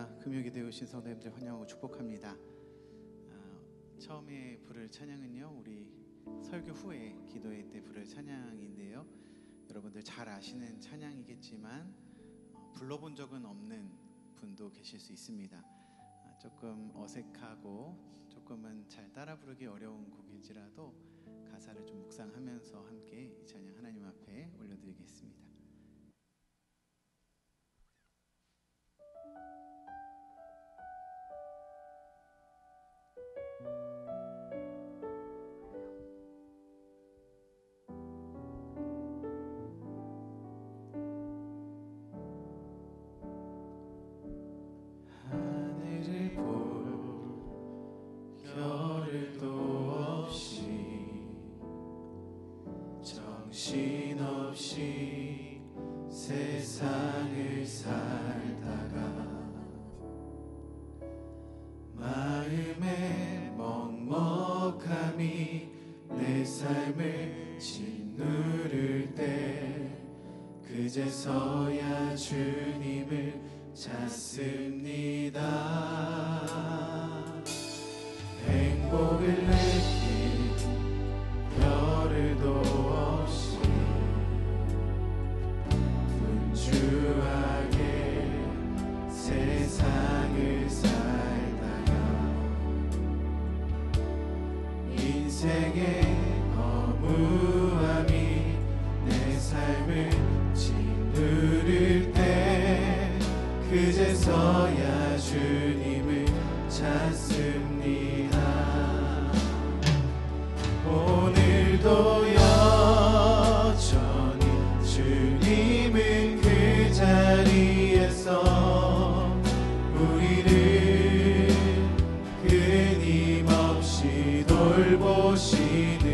감사합니다. 금요기도에 오신 성도님들 환영하고 축복합니다. 처음에 부를 찬양은요, 우리 설교 후에 기도회 때 부를 찬양인데요, 여러분들 잘 아시는 찬양이겠지만 불러본 적은 없는 분도 계실 수 있습니다. 조금 어색하고 조금은 잘 따라 부르기 어려운 곡일지라도 가사를 좀 묵상하면서 함께 이 찬양 하나님 앞에 올려드리겠습니다. 하늘을 볼 겨를도 없이 정신없이 세상을 살다가 마음의 먹먹함이 내 삶을 짓누를 때 그제서야 주님을 찾습니다. 행복을 느낀 겨를도 없이 분주하게 세상을 살다가 인생의 허무함이 내 삶을 짓누를 때 그제서야 주님을 찾습니다. 오늘도 여전히 주님은 그 자리에서 우리를 끊임없이 돌보시는데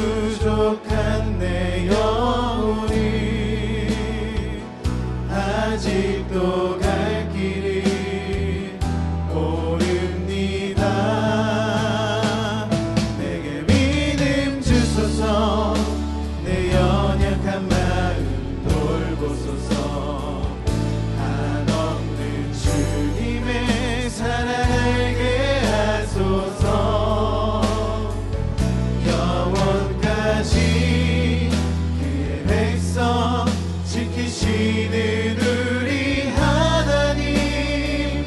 부족한 내 영혼이 아직도 갈 길을 모릅니다. 내게 믿음 주소서, 내 연약한 마음 돌보소서. 한없는 주님의 사랑 알게 하소서. 영원까지 그의 백성 지키시는 우리 하나님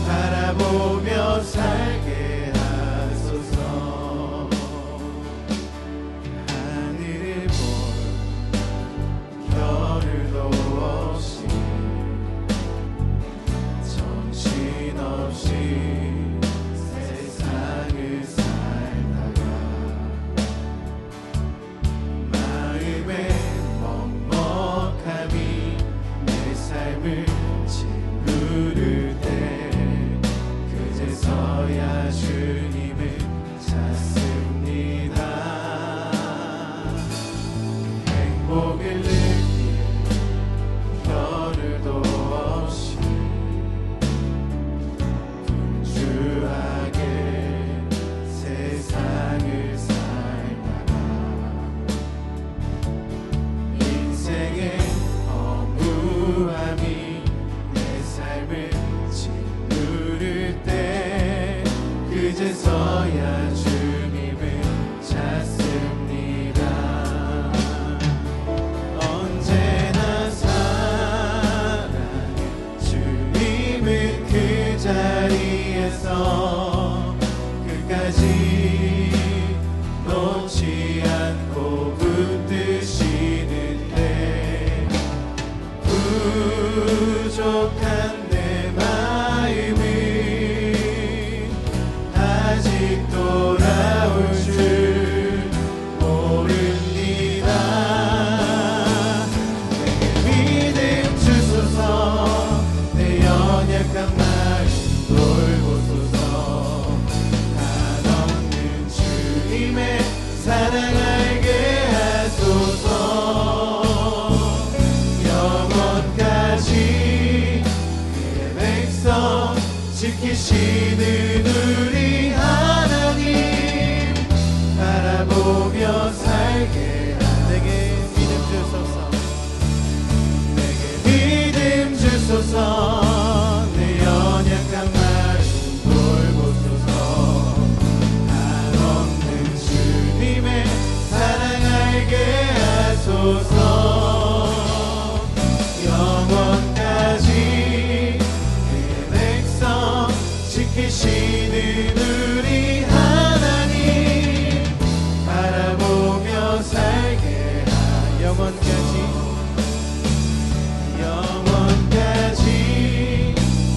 바라보며 살게 하소서. 하늘을 볼 겨를도 없이 정신없이 세상을 살다가 마음의 먹먹함이 내 삶을 짓누를 때 그제서야 주님을 찾습니다. 행복을 느낄 겨를도 없이 분주하게 세상을 살다가 인생의 허무함이 내 삶을 짓누를 때 그제서야 주님을 찾습니다. 언제나 사랑해 주님은 그 자리에서 끝까지 놓지 않고 붙드시는데 부족한 내 마음을 아직 돌아올 줄 모릅니다. 내게 믿음 주소서, 내 연약한 마음 돌보소서. 한없는 주님의 사랑 알게 하소서. 영원까지 그의 백성 지키시는 우리 하나님 바라보며 살게 하소서. 내게 믿음 주소서, 내게 믿음 주옵소서. 내 연약한 마음 돌보소서. 한없는 주님의 사랑 알게 하소서. 영원까지 그의 백성 지키시는 우리 하나님 바라보며 살게 영원까지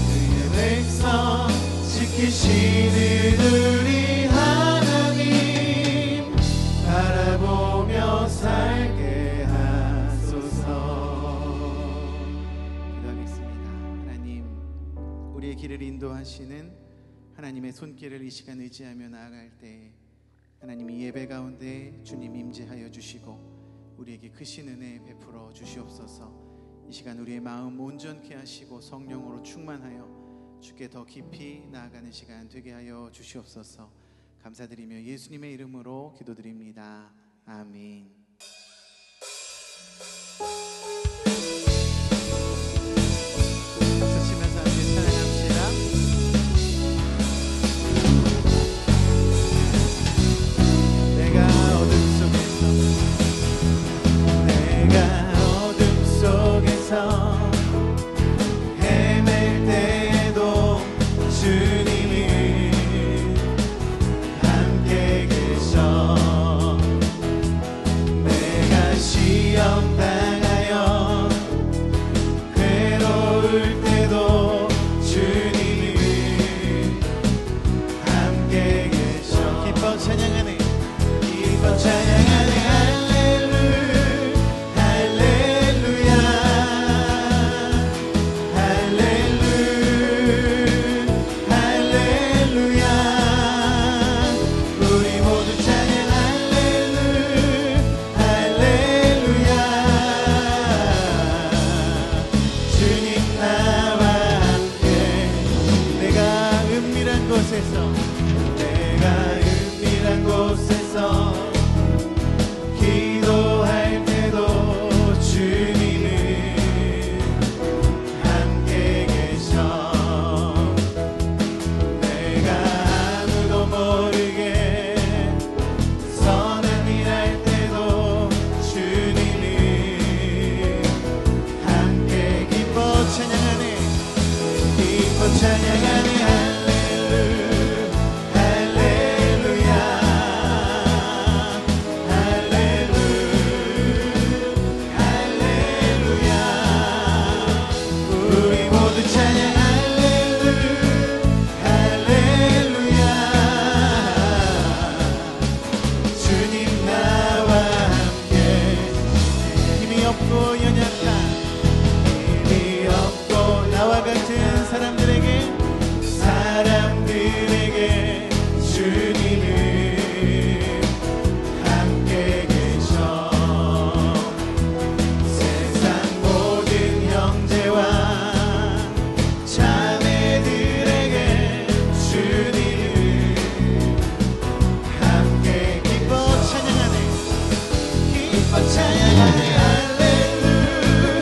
그의 백성 지키시는 우리 하나님 바라보며 살게 하소서. 기도하겠습니다. 하나님, 우리의 길을 인도하시는 하나님의 손길을 이 시간 의지하며 나아갈 때 하나님 이 예배 가운데 주님 임재하여 주시고 우리에게 크신 은혜 베풀어 주시옵소서. 이 시간 우리의 마음 온전케 하시고 성령으로 충만하여 주께 더 깊이 나아가는 시간 되게 하여 주시옵소서. 감사드리며 예수님의 이름으로 기도드립니다. 아멘. 박수 치면서 함께 찬양합시다. 내가 어둠 속에서 헤맬 때에도 주님이 함께 계셔. 내가 시험 당하여 괴로울 때도 주님이 함께 계셔. 기뻐 찬양하네. 기뻐 찬양하네. 기도할 때도 주님은 함께 계셔. 내가 아무도 모르게 선한 일할 때도 주님은 함께 기뻐 찬양하네. 기뻐 찬양하네. 사람들에게 주님은 함께 계셔. 세상 모든 형제와 자매들에게 주님은 함께 기뻐 찬양하네. 기뻐 찬양하네. 할렐루야.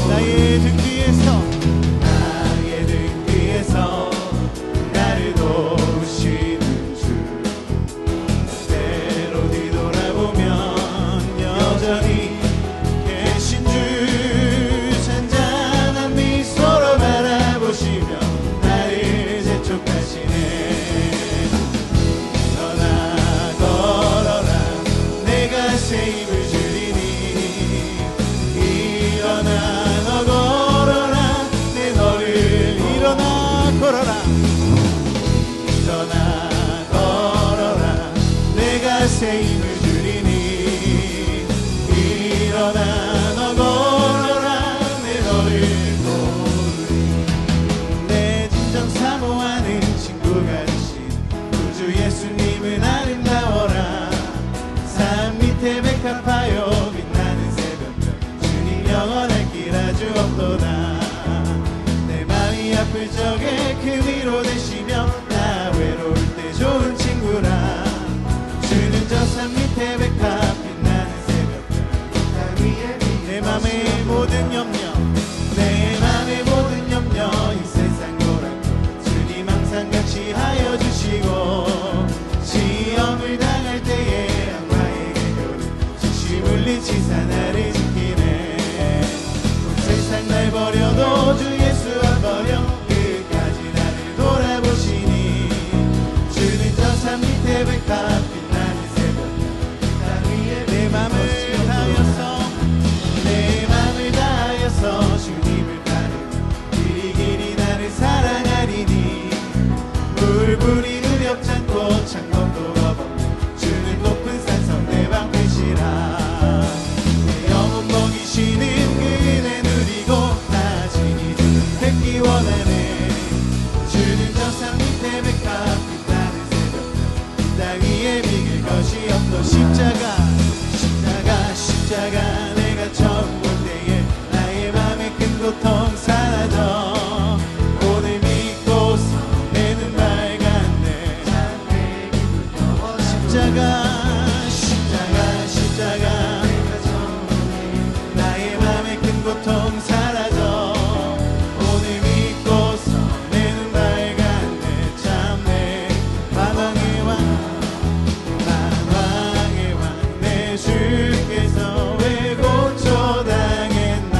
나의 등 뒤에서 나의 등 뒤에서 나를 도우시는 주 때로 뒤돌아보면 여전히 계신 주 잔잔한 미소로 바라보시며 나를 재촉하시네 일어나 걸어라 내가 새 힘을 주리니 일어나 너 걸어라 내 너를 일어나 걸어라 일어나 걸어라 내가 새 힘을 주리니 일어나 너 걸어라 내 너를 도우리 내 진정 사모하는 친구가 되신 구주 예수님은 아름다워라 산 밑에 백합하여 빛나는 새벽별 주님 영원할 길 아주 없도다 내 마음이 아플 적에 그 위로 되시며 나 외로울 때 좋은 친구라 주는 저 산 밑에 백합 빛나는 새벽별 내 맘의 모든 염려 내 맘의 모든 염려 이 세상 노랗고 주님 항상 같이 하여 주시고 시험을 당할 때에 악마에게 교는 지시 물리치사 나를 지키네 온 세상 날 버려도 주 예수 안 버려 끝까지 나를 돌아보시니 주는 저 산 밑에 백합 빛나는 새벽별 땅 위에 내 맘을 다하여서 내 맘을 다하여서 주님을 따르며 길이 길이 나를 사랑하리니 물불이 두렵지 않고 창검도 겁없는 주는 높은 산성 내 방패시라 내 영혼 먹이시는 그 은혜 누리고 나중이 주는 뵙기 원하네 주는 저 산 밑에 백합 빛나는 새벽별 땅 위에 비길 것이 없도 십자가 내가 처음 볼 때에 나의 맘의 큰 고통 사라져 오늘 믿고서 내 눈 밝았네 십자가 나의 맘의 큰 고통 사라져 오늘 믿고서 내 눈 밝았네 참 내 만왕의 왕 내 주께서 왜 고초당했나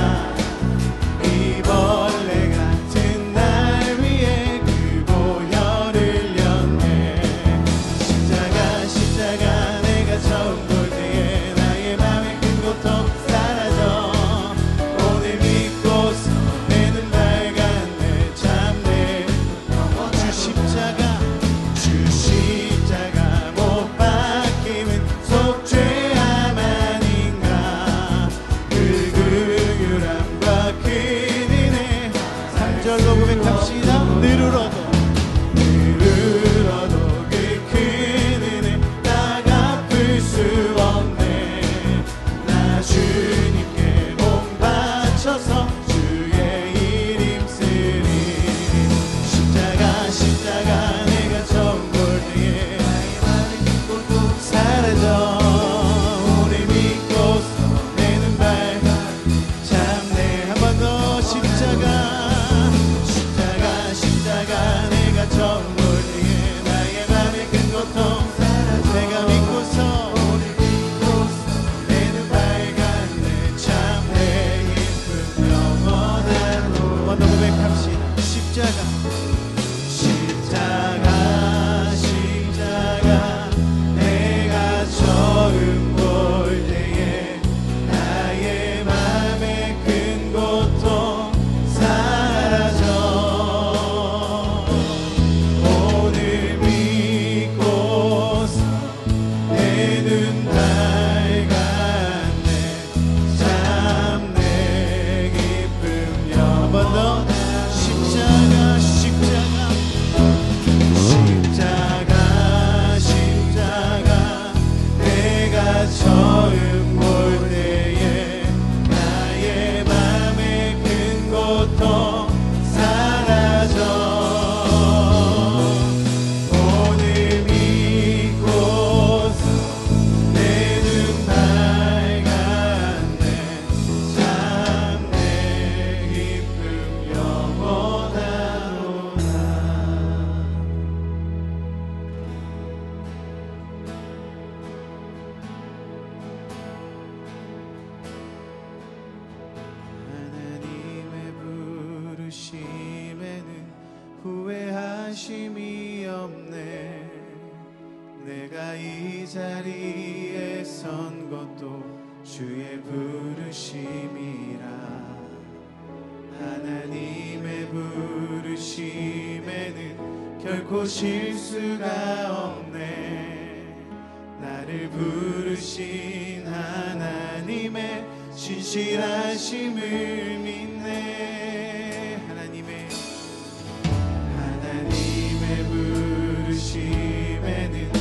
이 벌레 같은 날 위해 그 보혈을 흘렸네 십자가 내가 처음 볼 때에 나의 맘의 큰 고통 사라져 오늘 믿고서 내 눈 밝았네 참 내 주 십자가 못 박힘은 속죄함 아닌가 그 긍휼함과 큰 은혜 3절로 고백합시다 늘 울어도 그 큰 은혜 나 갚을 수 없네 나 주님께 몸 바쳐서 주의 일 힘쓰리 십자가 내가 처음 볼 때에 나의 맘의 고통 사라져 오늘 믿고서 내 눈 밝아 참내 한 번 더 십자가 내가 처음 볼 때에 나의 맘의 큰 고통 사라져 내가 믿고서 내 눈 밝았네 참 내 기쁨 영원한 한 번 더 고백합시다 십자가 내가 처음 볼 때에 나의 맘의 큰 고통 사라져 오늘 믿고서 내 눈 밝았네 참 내 기쁨 한 번 더 십자가 부르심에는 후회하심이 없네. 내가 이 자리에 선 것도 주의 부르심이라. 하나님의 부르심에는 결코 실수가 없네. 나를 부르신 하나님의 신실하심을 믿네. 하나님의 부르심에는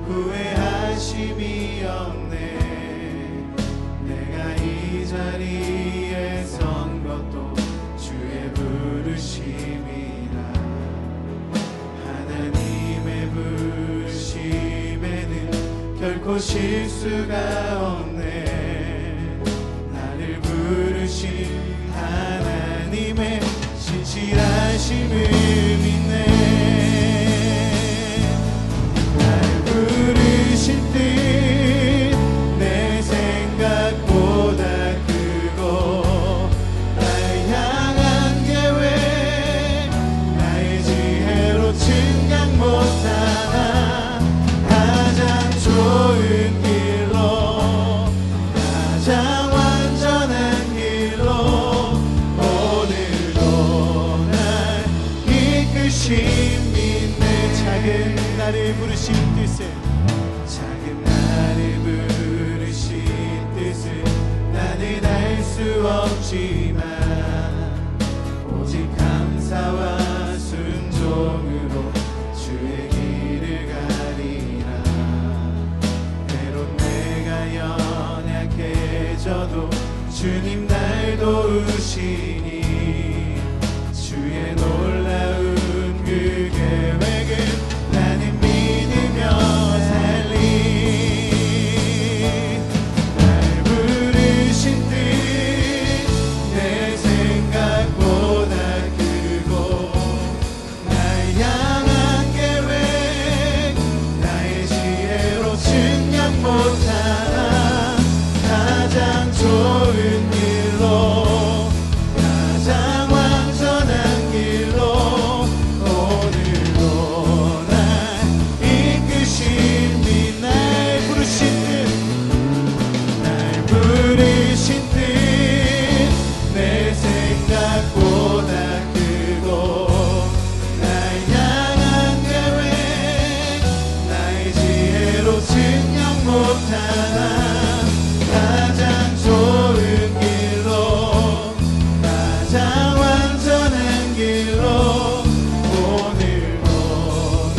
후회하심이 없네. 내가 이 자리에 선 것도 주의 부르심이라. 하나님의 부르심에는 결코 실수가 없네. 나를 부르신 하나님의 신실하심을 믿네. 날 부르신 뜻 내 생각보다 크고, 날 향한 계획 나의 지혜로 측량 못하나. 가장 좋은 길로, 가장 완전한 길로 오늘도 날 이끄심 믿네. 작은 나를 부르신 뜻을, 작은 나를 부르신 뜻을 나는 알 수 없지만 오직 감사와 순종으로 주의 길을 가리라. 때론 내가 연약해져도 주님 날 도우시니 주의 놀라운 그 계획을 나는 믿으며 살리. 날 부르신 뜻 내 생각보다 크고, 날 향한 계획 나의 지혜로 측량 못하나. 가장 좋은 길로, 가장 완전한 길로 오늘도 날 이끄시니. 날 부르신 뜻, 날 부르신 뜻 내 생각보다 크고, 날 향한 계획 나의 지혜로 측량 못하나. 가장 좋은 길로, 가장 완전한 길로 오늘도 날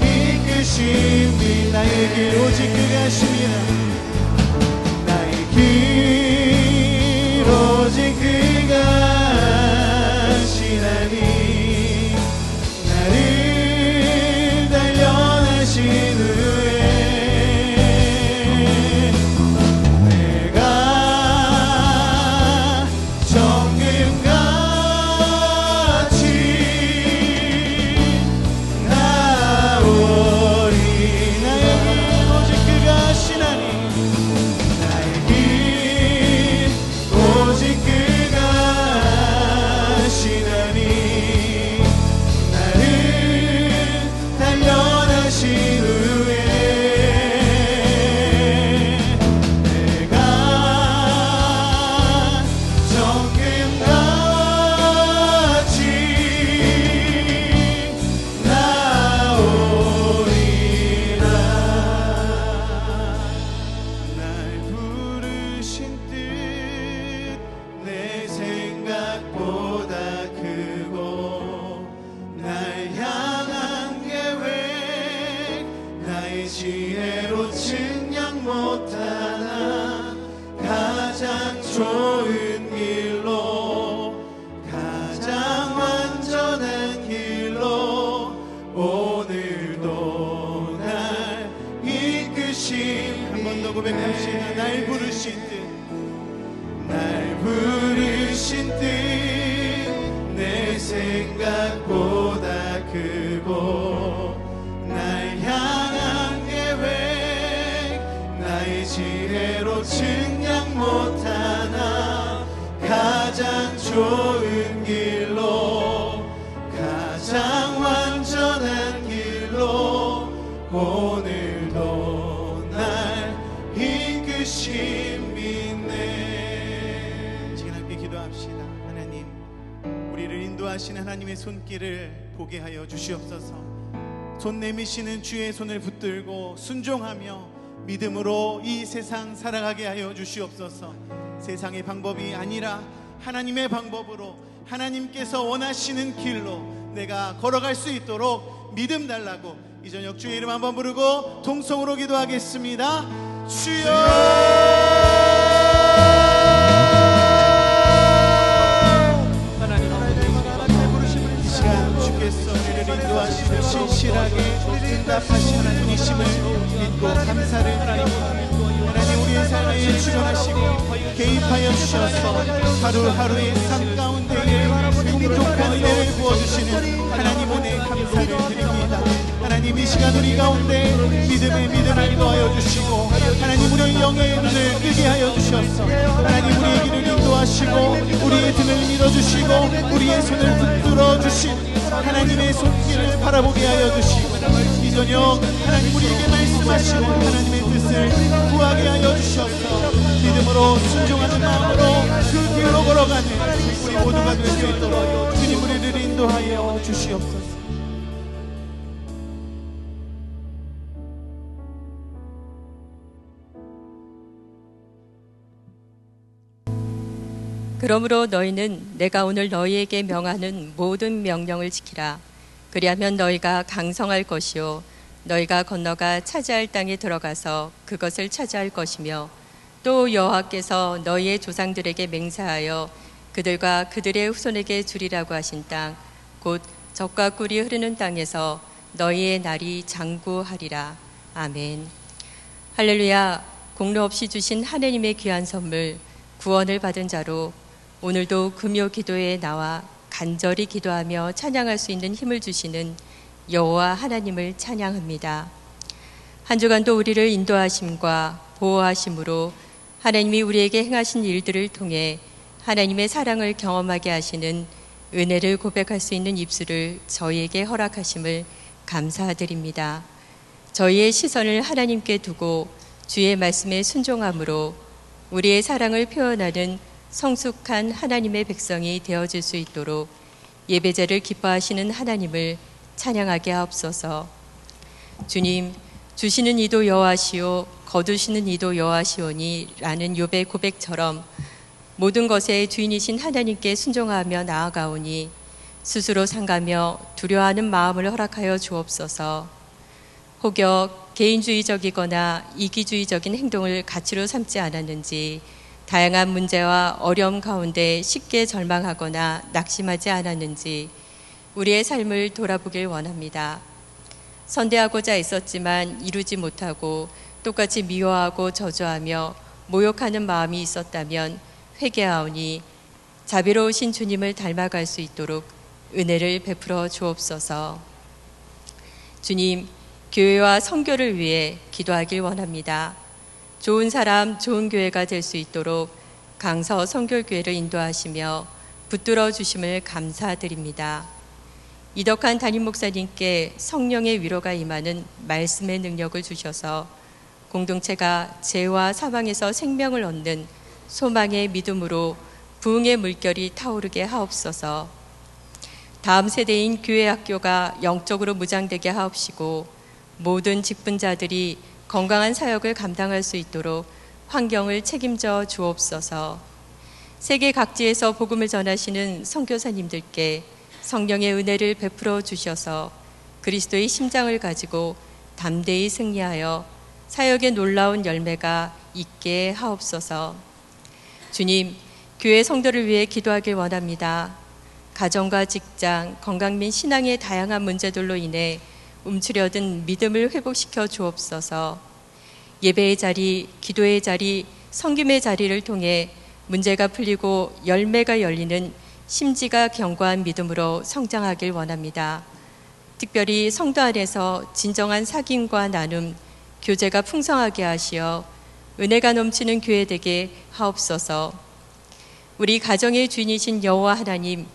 이끄심이. 나의 길 오직 그가 하심이라. 나의 길 오직 그가 하시나니. 나를 단련하신 후에 지혜로 측량 못하나. 가장 좋은 길로, 가장 완전한 길로 오늘도 날 이끄심. 한 번 더 고백합시다. 날 부르신 뜻, 날 부르신 뜻 내 생각보다 크고, 날 향한 계획 나의 지혜로 측량 못하나. 가장 좋은 길로, 인도하시는 하나님의 손길을 보게 하여 주시옵소서. 손 내미시는 주의 손을 붙들고 순종하며 믿음으로 이 세상 살아가게 하여 주시옵소서. 세상의 방법이 아니라 하나님의 방법으로, 하나님께서 원하시는 길로 내가 걸어갈 수 있도록 믿음 달라고 이 저녁 주의 이름 한번 부르고 통성으로 기도하겠습니다. 주여! 이 시간 주께서 우리를 인도하시며 신실하게 응답하시는 하나님이심을 믿고 감사를 드립니다. 하나님, 우리의 삶에 출연하시고 개입하여 주셔서 하루하루의 삶 가운데에 풍족한 은혜를 부어주시는 하나님 은혜에 감사를 드립니다. 하나님, 이 시간 우리 가운데 믿음의 믿음을 더하여 주시고 하나님, 우리의 영의 눈을 뜨게 하여 주셔서 하나님, 우리의 길을 인도하시고 우리의 등을 밀어주시고 우리의 손을 붙들어 주신 하나님의 손길을 바라보게 하여 주시고 이 저녁 하나님, 우리에게 말씀하시는 하나님의 뜻을 구하게 하여 주셔서 믿음으로 순종하는 마음으로 그 길로 걸어가는 우리 모두가 될 수 있도록 주님 우리를 인도하여 주시옵소서. 그러므로 너희는 내가 오늘 너희에게 명하는 모든 명령을 지키라. 그리하면 너희가 강성할 것이요 너희가 건너가 차지할 땅에 들어가서 그것을 차지할 것이며 또 여호와께서 너희의 조상들에게 맹세하여 그들과 그들의 후손에게 주리라고 하신 땅, 곧 젖과 꿀이 흐르는 땅에서 너희의 날이 장구하리라. 아멘. 할렐루야. 공로 없이 주신 하나님의 귀한 선물, 구원을 받은 자로 오늘도 금요 기도에 나와 간절히 기도하며 찬양할 수 있는 힘을 주시는 여호와 하나님을 찬양합니다. 한 주간도 우리를 인도하심과 보호하심으로 하나님이 우리에게 행하신 일들을 통해 하나님의 사랑을 경험하게 하시는 은혜를 고백할 수 있는 입술을 저희에게 허락하심을 감사드립니다. 저희의 시선을 하나님께 두고 주의 말씀에 순종함으로 우리의 사랑을 표현하는 성숙한 하나님의 백성이 되어질 수 있도록 예배자를 기뻐하시는 하나님을 찬양하게 하옵소서. 주님, 주시는 이도 여호와시오 거두시는 이도 여호와시오니 라는 욥의 고백처럼 모든 것의 주인이신 하나님께 순종하며 나아가오니 스스로 상가며 두려워하는 마음을 허락하여 주옵소서. 혹여 개인주의적이거나 이기주의적인 행동을 가치로 삼지 않았는지, 다양한 문제와 어려움 가운데 쉽게 절망하거나 낙심하지 않았는지 우리의 삶을 돌아보길 원합니다. 선대하고자 애썼지만 이루지 못하고 똑같이 미워하고 저주하며 모욕하는 마음이 있었다면 회개하오니 자비로우신 주님을 닮아갈 수 있도록 은혜를 베풀어 주옵소서. 주님, 교회와 선교를 위해 기도하길 원합니다. 좋은 사람, 좋은 교회가 될 수 있도록 강서 선교교회를 인도하시며 붙들어 주심을 감사드립니다. 이덕한 담임 목사님께 성령의 위로가 임하는 말씀의 능력을 주셔서 공동체가 죄와 사망에서 생명을 얻는 소망의 믿음으로 부흥의 물결이 타오르게 하옵소서. 다음 세대인 교회 학교가 영적으로 무장되게 하옵시고 모든 직분자들이 건강한 사역을 감당할 수 있도록 환경을 책임져 주옵소서. 세계 각지에서 복음을 전하시는 선교사님들께 성령의 은혜를 베풀어 주셔서 그리스도의 심장을 가지고 담대히 승리하여 사역의 놀라운 열매가 있게 하옵소서. 주님, 교회 성도를 위해 기도하길 원합니다. 가정과 직장, 건강 및 신앙의 다양한 문제들로 인해 움츠려든 믿음을 회복시켜 주옵소서. 예배의 자리, 기도의 자리, 섬김의 자리를 통해 문제가 풀리고 열매가 열리는 심지가 견고한 믿음으로 성장하길 원합니다. 특별히 성도 안에서 진정한 사귐과 나눔, 교제가 풍성하게 하시어 은혜가 넘치는 교회 되게 하옵소서. 우리 가정의 주인이신 여호와 하나님,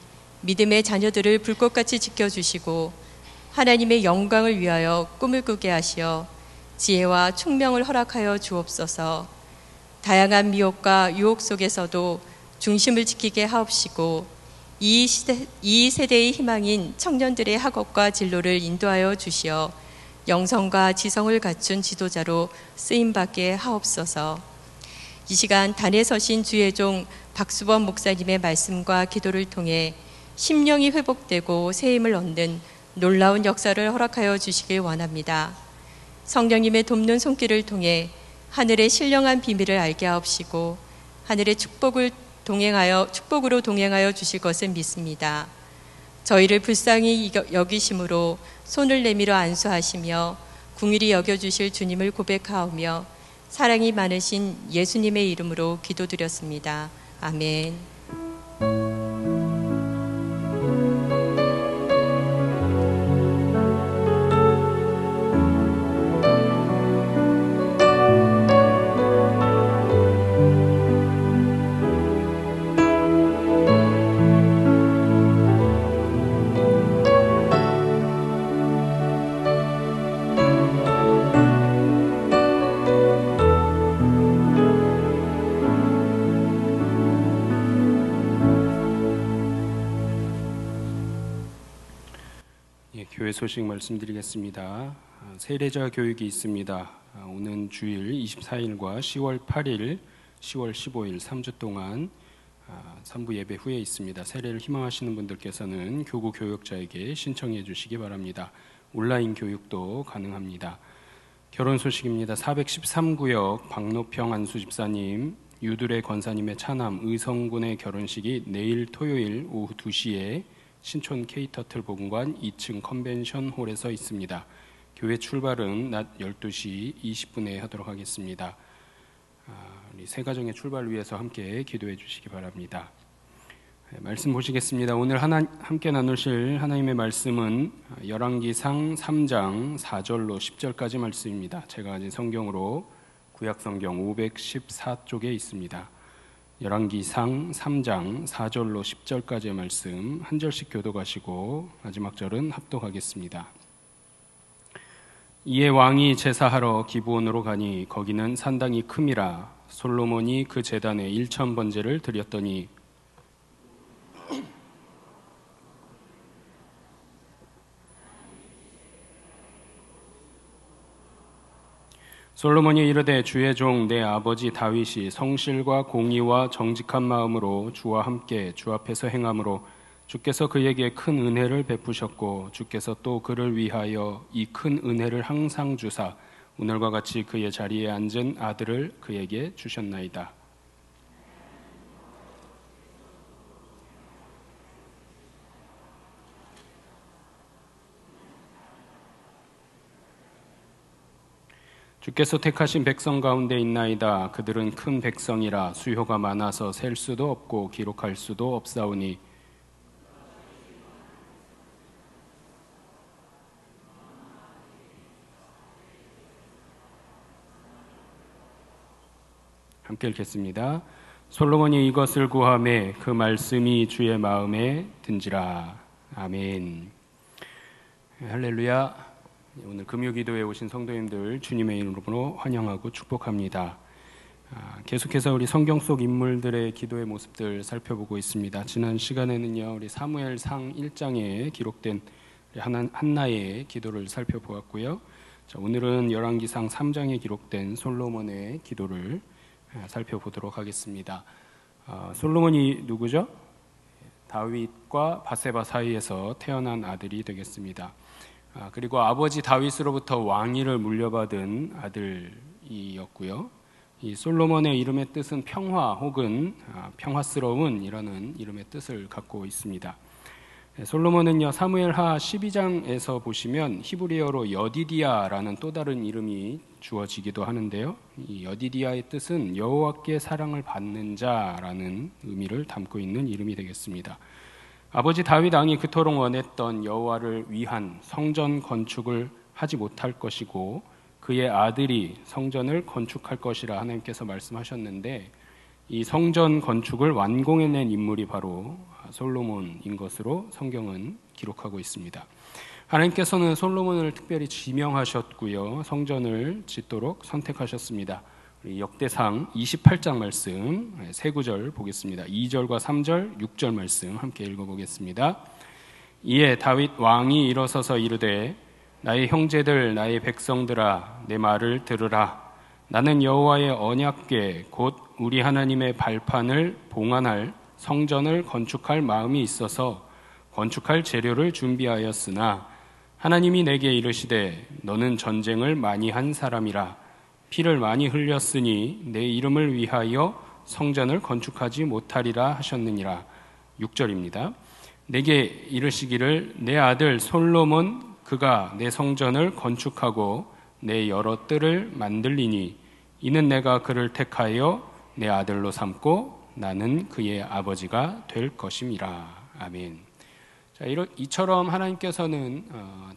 믿음의 자녀들을 불꽃같이 지켜주시고 하나님의 영광을 위하여 꿈을 꾸게 하시어 지혜와 총명을 허락하여 주옵소서. 다양한 미혹과 유혹 속에서도 중심을 지키게 하옵시고 이 세대의 희망인 청년들의 학업과 진로를 인도하여 주시어 영성과 지성을 갖춘 지도자로 쓰임받게 하옵소서. 이 시간 단에 서신 주의 종 박수범 목사님의 말씀과 기도를 통해 심령이 회복되고 새 힘을 얻는 놀라운 역사를 허락하여 주시길 원합니다. 성령님의 돕는 손길을 통해 하늘의 신령한 비밀을 알게 하옵시고 하늘의 축복으로 동행하여 주실 것을 믿습니다. 저희를 불쌍히 여기심으로 손을 내밀어 안수하시며 궁일이 여겨주실 주님을 고백하오며 사랑이 많으신 예수님의 이름으로 기도드렸습니다. 아멘. 교회 소식 말씀드리겠습니다. 세례자 교육이 있습니다. 오는 주일 24일과 10월 8일, 10월 15일 3주 동안 3부 예배 후에 있습니다. 세례를 희망하시는 분들께서는 교구 교역자에게 신청해 주시기 바랍니다. 온라인 교육도 가능합니다. 결혼 소식입니다. 413구역 박노평 안수 집사님, 유두래 권사님의 차남 의성군의 결혼식이 내일 토요일 오후 2시에 신촌 K터틀 본관 2층 컨벤션 홀에서 있습니다. 교회 출발은 낮 12시 20분에 하도록 하겠습니다. 우리 세 가정의 출발을 위해서 함께 기도해 주시기 바랍니다. 말씀 보시겠습니다. 오늘 함께 나누실 하나님의 말씀은 열왕기상 3장 4절로 10절까지 말씀입니다. 제가 가진 성경으로 구약성경 514쪽에 있습니다. 열왕기상 3장 4절로 10절까지의 말씀 한 절씩 교독하시고 마지막 절은 합독하겠습니다. 이에 왕이 제사하러 기브온으로 가니 거기는 산당이 큼이라. 솔로몬이 그 제단에 1000번제를 드렸더니 솔로몬이 이르되 주의 종 내 아버지 다윗이 성실과 공의와 정직한 마음으로 주와 함께 주 앞에서 행함으로 주께서 그에게 큰 은혜를 베푸셨고 주께서 또 그를 위하여 이 큰 은혜를 항상 주사 오늘과 같이 그의 자리에 앉은 아들을 그에게 주셨나이다. 주께서 택하신 백성 가운데 있나이다. 그들은 큰 백성이라 수효가 많아서 셀 수도 없고 기록할 수도 없사오니 함께 읽겠습니다. 솔로몬이 이것을 구하매 그 말씀이 주의 마음에 든지라. 아멘. 할렐루야. 오늘 금요기도에 오신 성도님들 주님의 이름으로 환영하고 축복합니다. 계속해서 우리 성경 속 인물들의 기도의 모습들 살펴보고 있습니다. 지난 시간에는요, 우리 사무엘상 1장에 기록된 한나의 기도를 살펴보았고요. 자, 오늘은 열왕기상 3장에 기록된 솔로몬의 기도를 살펴보도록 하겠습니다. 솔로몬이 누구죠? 다윗과 바세바 사이에서 태어난 아들이 되겠습니다. 그리고 아버지 다윗으로부터 왕위를 물려받은 아들이었고요. 이 솔로몬의 이름의 뜻은 평화 혹은 평화스러운 이라는 이름의 뜻을 갖고 있습니다. 솔로몬은요, 사무엘하 12장에서 보시면 히브리어로 여디디아라는 또 다른 이름이 주어지기도 하는데요. 이 여디디아의 뜻은 여호와께 사랑을 받는 자라는 의미를 담고 있는 이름이 되겠습니다. 아버지 다윗 왕이 그토록 원했던 여호와를 위한 성전 건축을 하지 못할 것이고 그의 아들이 성전을 건축할 것이라 하나님께서 말씀하셨는데 이 성전 건축을 완공해낸 인물이 바로 솔로몬인 것으로 성경은 기록하고 있습니다. 하나님께서는 솔로몬을 특별히 지명하셨고요. 성전을 짓도록 선택하셨습니다. 우리 역대상 28장 말씀 세 구절 보겠습니다. 2절과 3절, 6절 말씀 함께 읽어보겠습니다. 이에 다윗 왕이 일어서서 이르되 나의 형제들 나의 백성들아 내 말을 들으라. 나는 여호와의 언약궤 곧 우리 하나님의 발판을 봉안할 성전을 건축할 마음이 있어서 건축할 재료를 준비하였으나 하나님이 내게 이르시되 너는 전쟁을 많이 한 사람이라 피를 많이 흘렸으니 내 이름을 위하여 성전을 건축하지 못하리라 하셨느니라. 6절입니다. 내게 이르시기를 내 아들 솔로몬 그가 내 성전을 건축하고 내 여러 뜰을 만들리니 이는 내가 그를 택하여 내 아들로 삼고 나는 그의 아버지가 될 것임이라. 아멘. 자, 이처럼 하나님께서는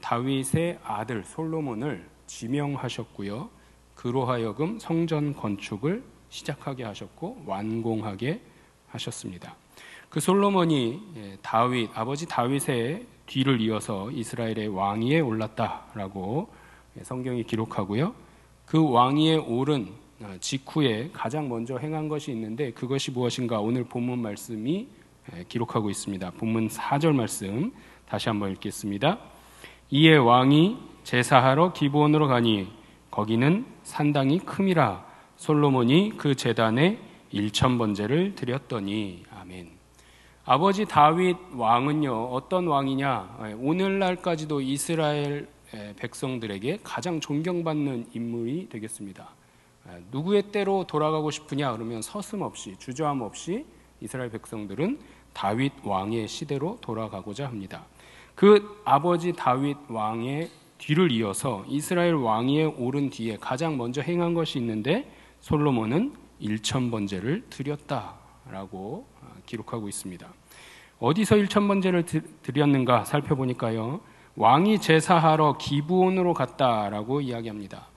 다윗의 아들 솔로몬을 지명하셨고요. 그로 하여금 성전 건축을 시작하게 하셨고 완공하게 하셨습니다. 그 솔로몬이 아버지 다윗의 뒤를 이어서 이스라엘의 왕위에 올랐다라고 성경이 기록하고요. 그 왕위에 오른 직후에 가장 먼저 행한 것이 있는데 그것이 무엇인가 오늘 본문 말씀이 기록하고 있습니다. 본문 4절 말씀 다시 한번 읽겠습니다. 이에 왕이 제사하러 기브온으로 가니 거기는 산당이 큼이라 솔로몬이 그 제단에 1000번제를 드렸더니. 아멘. 아버지 다윗 왕은요 어떤 왕이냐, 오늘날까지도 이스라엘 백성들에게 가장 존경받는 인물이 되겠습니다. 누구의 때로 돌아가고 싶으냐 그러면 서슴없이 주저함 없이 이스라엘 백성들은 다윗 왕의 시대로 돌아가고자 합니다. 그 아버지 다윗 왕의 뒤를 이어서 이스라엘 왕위에 오른 뒤에 가장 먼저 행한 것이 있는데 솔로몬은 1000번제를 드렸다라고 기록하고 있습니다. 어디서 1000번제를 드렸는가 살펴보니까요. 왕이 제사하러 기브온으로 갔다라고 이야기합니다.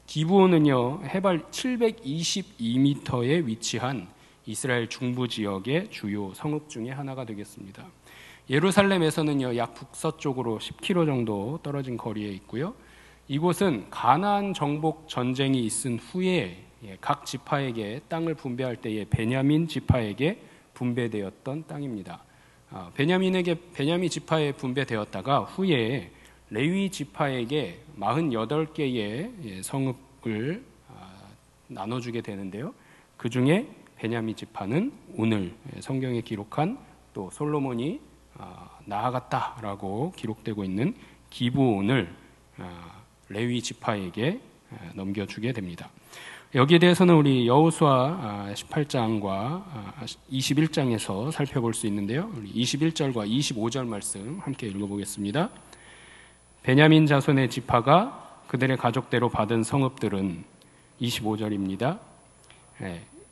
기브온은요 해발 722m에 위치한 이스라엘 중부 지역의 주요 성읍 중에 하나가 되겠습니다. 예루살렘에서는요 약 북서쪽으로 10km 정도 떨어진 거리에 있고요. 이곳은 가나안 정복 전쟁이 있은 후에 각 지파에게 땅을 분배할 때에 베냐민 지파에게 분배되었던 땅입니다. 베냐민 지파에 분배되었다가 후에 레위 지파에게 48개의 성읍을 나눠주게 되는데요. 그 중에 베냐민 지파는 오늘 성경에 기록한 또 솔로몬이 나아갔다라고 기록되고 있는 기브온을 레위 지파에게 넘겨주게 됩니다. 여기에 대해서는 우리 여호수아 18장과 21장에서 살펴볼 수 있는데요. 우리 21절과 25절 말씀 함께 읽어보겠습니다. 베냐민 자손의 지파가 그들의 가족대로 받은 성읍들은 25절입니다.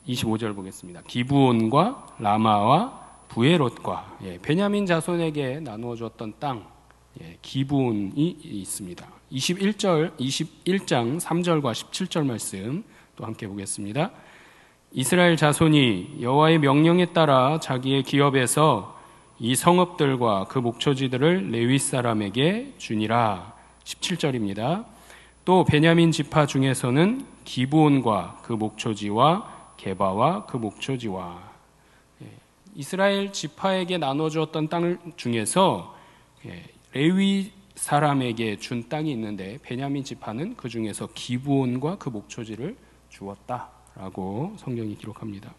25절 보겠습니다. 기브온과 라마와 부에롯과 베냐민 자손에게 나누어 주었던 땅 기브온이 있습니다. 21장 3절과 17절 말씀 또 함께 보겠습니다. 이스라엘 자손이 여호와의 명령에 따라 자기의 기업에서 이 성읍들과 그 목초지들을 레위 사람에게 주니라. 17절입니다. 또 베냐민 지파 중에서는 기브온과 그 목초지와 게바와 그 목초지와 이스라엘 지파에게 나눠주었던 땅 중에서 레위 사람에게 준 땅이 있는데 베냐민 지파는 그 중에서 기브온과 그 목초지를 주었다라고 성경이 기록합니다.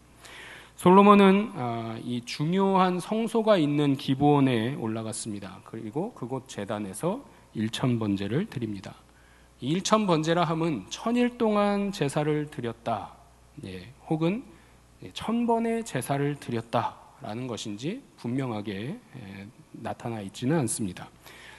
솔로몬은 이 중요한 성소가 있는 기브온에 올라갔습니다. 그리고 그곳 제단에서 1000번제를 드립니다. 1000번제라 함은 1000일 동안 제사를 드렸다, 혹은 1000번의 제사를 드렸다라는 것인지 분명하게 나타나 있지는 않습니다.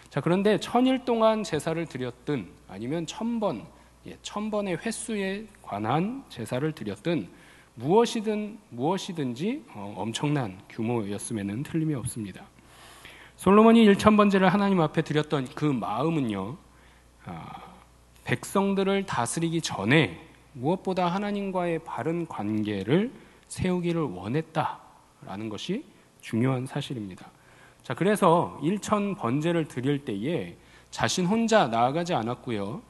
자, 그런데 1000일 동안 제사를 드렸든 아니면 1000번의 횟수에 관한 제사를 드렸든 무엇이든지 엄청난 규모였음에는 틀림이 없습니다. 솔로몬이 1000번제를 하나님 앞에 드렸던 그 마음은요, 백성들을 다스리기 전에 무엇보다 하나님과의 바른 관계를 세우기를 원했다라는 것이 중요한 사실입니다. 자, 그래서 1000번제를 드릴 때에 자신 혼자 나아가지 않았고요.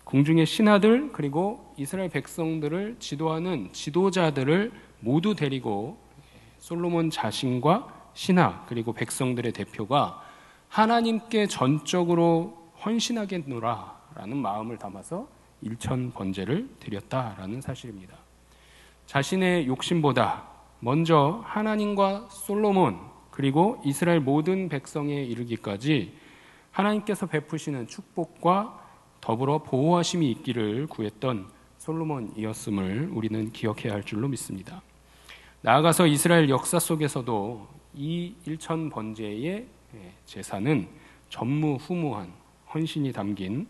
공중의 신하들 그리고 이스라엘 백성들을 지도하는 지도자들을 모두 데리고 솔로몬 자신과 신하 그리고 백성들의 대표가 하나님께 전적으로 헌신하겠노라 라는 마음을 담아서 일천 번제를 드렸다라는 사실입니다. 자신의 욕심보다 먼저 하나님과 솔로몬 그리고 이스라엘 모든 백성에 이르기까지 하나님께서 베푸시는 축복과 더불어 보호하심이 있기를 구했던 솔로몬이었음을 우리는 기억해야 할 줄로 믿습니다. 나아가서 이스라엘 역사 속에서도 이 일천 번제의 제사는 전무후무한 헌신이 담긴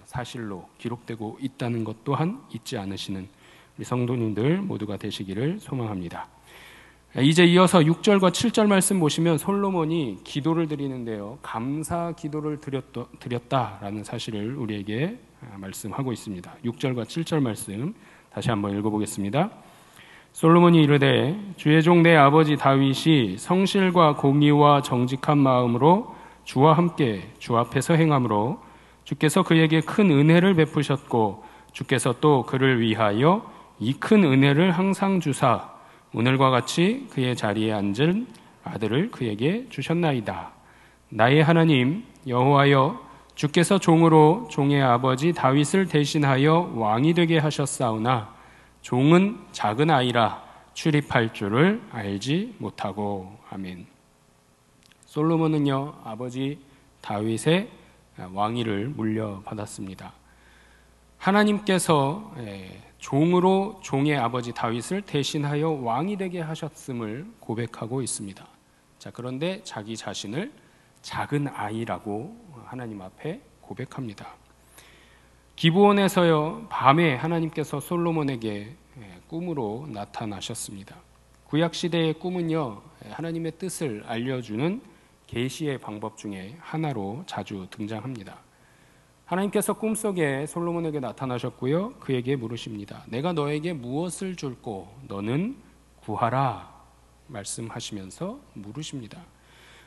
사실로 기록되고 있다는 것 또한 잊지 않으시는 우리 성도님들 모두가 되시기를 소망합니다. 이제 이어서 6절과 7절 말씀 보시면 솔로몬이 기도를 드리는데요, 감사 기도를 드렸다라는 사실을 우리에게 말씀하고 있습니다. 6절과 7절 말씀 다시 한번 읽어보겠습니다. 솔로몬이 이르되 주의 종 내 아버지 다윗이 성실과 공의와 정직한 마음으로 주와 함께 주 앞에서 행함으로 주께서 그에게 큰 은혜를 베푸셨고 주께서 또 그를 위하여 이 큰 은혜를 항상 주사 오늘과 같이 그의 자리에 앉은 아들을 그에게 주셨나이다. 나의 하나님 여호와여 주께서 종으로 종의 아버지 다윗을 대신하여 왕이 되게 하셨사오나 종은 작은 아이라 출입할 줄을 알지 못하고. 아멘. 솔로몬은요 아버지 다윗의 왕위를 물려받았습니다. 하나님께서 종으로 종의 아버지 다윗을 대신하여 왕이 되게 하셨음을 고백하고 있습니다. 자, 그런데 자기 자신을 작은 아이라고 하나님 앞에 고백합니다. 기브온에서요 밤에 하나님께서 솔로몬에게 꿈으로 나타나셨습니다. 구약 시대의 꿈은요 하나님의 뜻을 알려주는 계시의 방법 중에 하나로 자주 등장합니다. 하나님께서 꿈속에 솔로몬에게 나타나셨고요 그에게 물으십니다. 내가 너에게 무엇을 줄꼬 너는 구하라 말씀하시면서 물으십니다.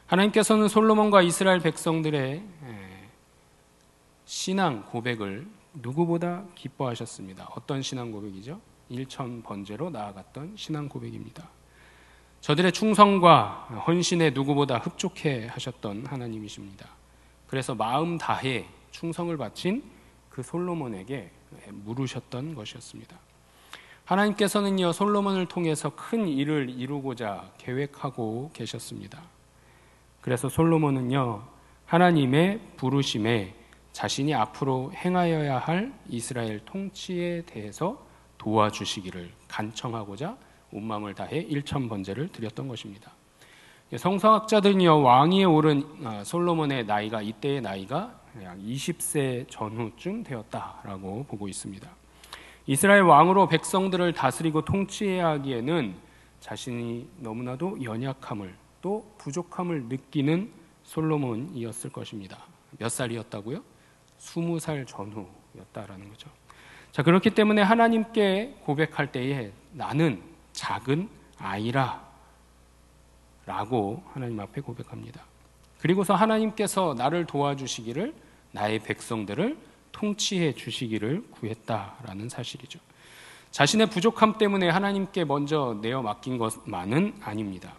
하나님께서는 솔로몬과 이스라엘 백성들의 신앙 고백을 누구보다 기뻐하셨습니다. 어떤 신앙 고백이죠? 일천 번제로 나아갔던 신앙 고백입니다. 저들의 충성과 헌신에 누구보다 흡족해 하셨던 하나님이십니다. 그래서 마음 다해 충성을 바친 그 솔로몬에게 물으셨던 것이었습니다. 하나님께서는요 솔로몬을 통해서 큰 일을 이루고자 계획하고 계셨습니다. 그래서 솔로몬은요 하나님의 부르심에 자신이 앞으로 행하여야 할 이스라엘 통치에 대해서 도와주시기를 간청하고자 온 마음을 다해 일천 번제를 드렸던 것입니다. 성서학자들은요 왕위에 오른 솔로몬의 나이가 이때의 나이가 약 20세 전후쯤 되었다라고 보고 있습니다. 이스라엘 왕으로 백성들을 다스리고 통치해야 하기에는 자신이 너무나도 연약함을 또 부족함을 느끼는 솔로몬이었을 것입니다. 몇 살이었다고요? 20살 전후였다라는 거죠. 자, 그렇기 때문에 하나님께 고백할 때에 나는 작은 아이라 라고 하나님 앞에 고백합니다. 그리고서 하나님께서 나를 도와주시기를 나의 백성들을 통치해 주시기를 구했다라는 사실이죠. 자신의 부족함 때문에 하나님께 먼저 내어 맡긴 것만은 아닙니다.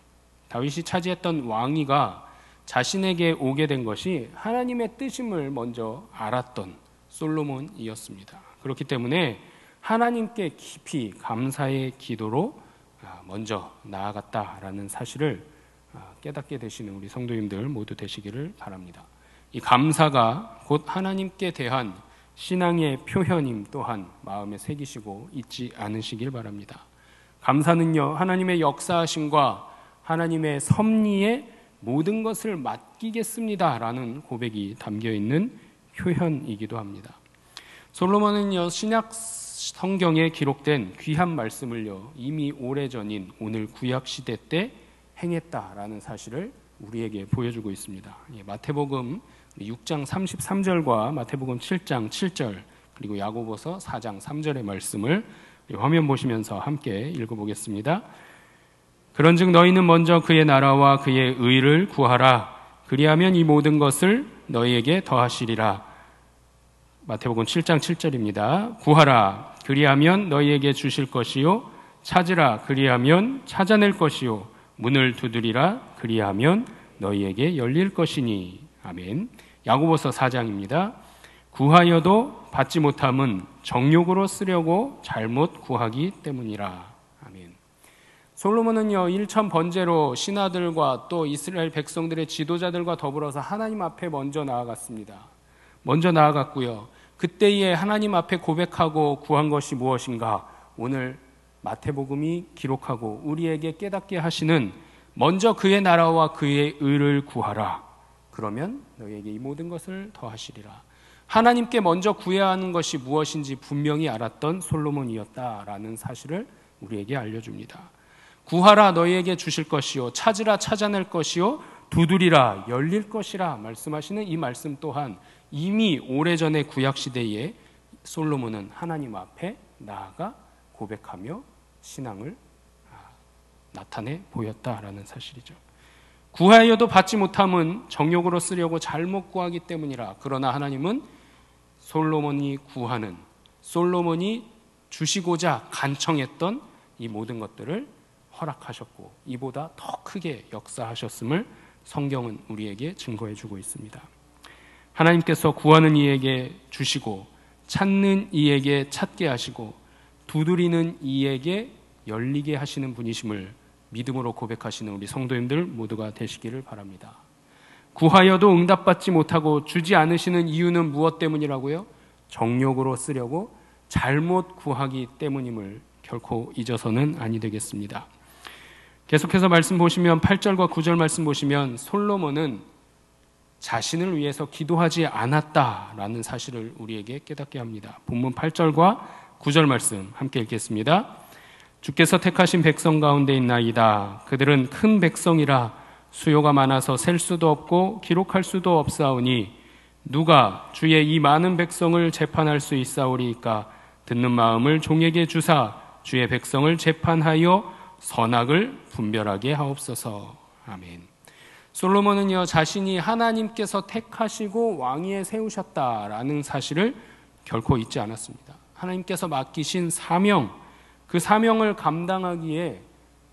다윗이 차지했던 왕위가 자신에게 오게 된 것이 하나님의 뜻임을 먼저 알았던 솔로몬이었습니다. 그렇기 때문에 하나님께 깊이 감사의 기도로 먼저 나아갔다라는 사실을 깨닫게 되시는 우리 성도님들 모두 되시기를 바랍니다. 이 감사가 곧 하나님께 대한 신앙의 표현임 또한 마음에 새기시고 잊지 않으시길 바랍니다. 감사는요 하나님의 역사하심과 하나님의 섭리에 모든 것을 맡기겠습니다라는 고백이 담겨있는 표현이기도 합니다. 솔로몬은요 신약 성경에 기록된 귀한 말씀을요 이미 오래전인 오늘 구약 시대 때 행했다라는 사실을 우리에게 보여주고 있습니다. 마태복음 6장 33절과 마태복음 7장 7절 그리고 야고보서 4장 3절의 말씀을 화면 보시면서 함께 읽어보겠습니다. 그런즉 너희는 먼저 그의 나라와 그의 의를 구하라. 그리하면 이 모든 것을 너희에게 더하시리라. 마태복음 7장 7절입니다. 구하라 그리하면 너희에게 주실 것이요 찾으라 그리하면 찾아낼 것이요 문을 두드리라 그리하면 너희에게 열릴 것이니. 아멘. 야고보서 4장입니다. 구하여도 받지 못함은 정욕으로 쓰려고 잘못 구하기 때문이라. 아멘. 솔로몬은요 1천 번제로 신하들과 또 이스라엘 백성들의 지도자들과 더불어서 하나님 앞에 먼저 나아갔습니다. 먼저 나아갔고요. 그때에 하나님 앞에 고백하고 구한 것이 무엇인가? 오늘 마태복음이 기록하고 우리에게 깨닫게 하시는 먼저 그의 나라와 그의 의를 구하라. 그러면 너희에게 이 모든 것을 더하시리라. 하나님께 먼저 구해야 하는 것이 무엇인지 분명히 알았던 솔로몬이었다라는 사실을 우리에게 알려줍니다. 구하라 너희에게 주실 것이요 찾으라 찾아낼 것이요 두드리라 열릴 것이라 말씀하시는 이 말씀 또한 이미 오래전의 구약시대에 솔로몬은 하나님 앞에 나아가 고백하며 신앙을 나타내 보였다라는 사실이죠. 구하여도 받지 못함은 정욕으로 쓰려고 잘못 구하기 때문이라. 그러나 하나님은 솔로몬이 구하는, 솔로몬이 주시고자 간청했던 이 모든 것들을 허락하셨고 이보다 더 크게 역사하셨음을 성경은 우리에게 증거해 주고 있습니다. 하나님께서 구하는 이에게 주시고 찾는 이에게 찾게 하시고 두드리는 이에게 열리게 하시는 분이심을 믿음으로 고백하시는 우리 성도님들 모두가 되시기를 바랍니다. 구하여도 응답받지 못하고 주지 않으시는 이유는 무엇 때문이라고요? 정욕으로 쓰려고 잘못 구하기 때문임을 결코 잊어서는 아니 되겠습니다. 계속해서 말씀 보시면 8절과 9절 말씀 보시면 솔로몬은 자신을 위해서 기도하지 않았다라는 사실을 우리에게 깨닫게 합니다. 본문 8절과 9절 말씀 함께 읽겠습니다. 주께서 택하신 백성 가운데 있나이다. 그들은 큰 백성이라 수요가 많아서 셀 수도 없고 기록할 수도 없사오니 누가 주의 이 많은 백성을 재판할 수 있사오리이까. 듣는 마음을 종에게 주사 주의 백성을 재판하여 선악을 분별하게 하옵소서. 아멘. 솔로몬은요 자신이 하나님께서 택하시고 왕위에 세우셨다라는 사실을 결코 잊지 않았습니다. 하나님께서 맡기신 사명, 그 사명을 감당하기에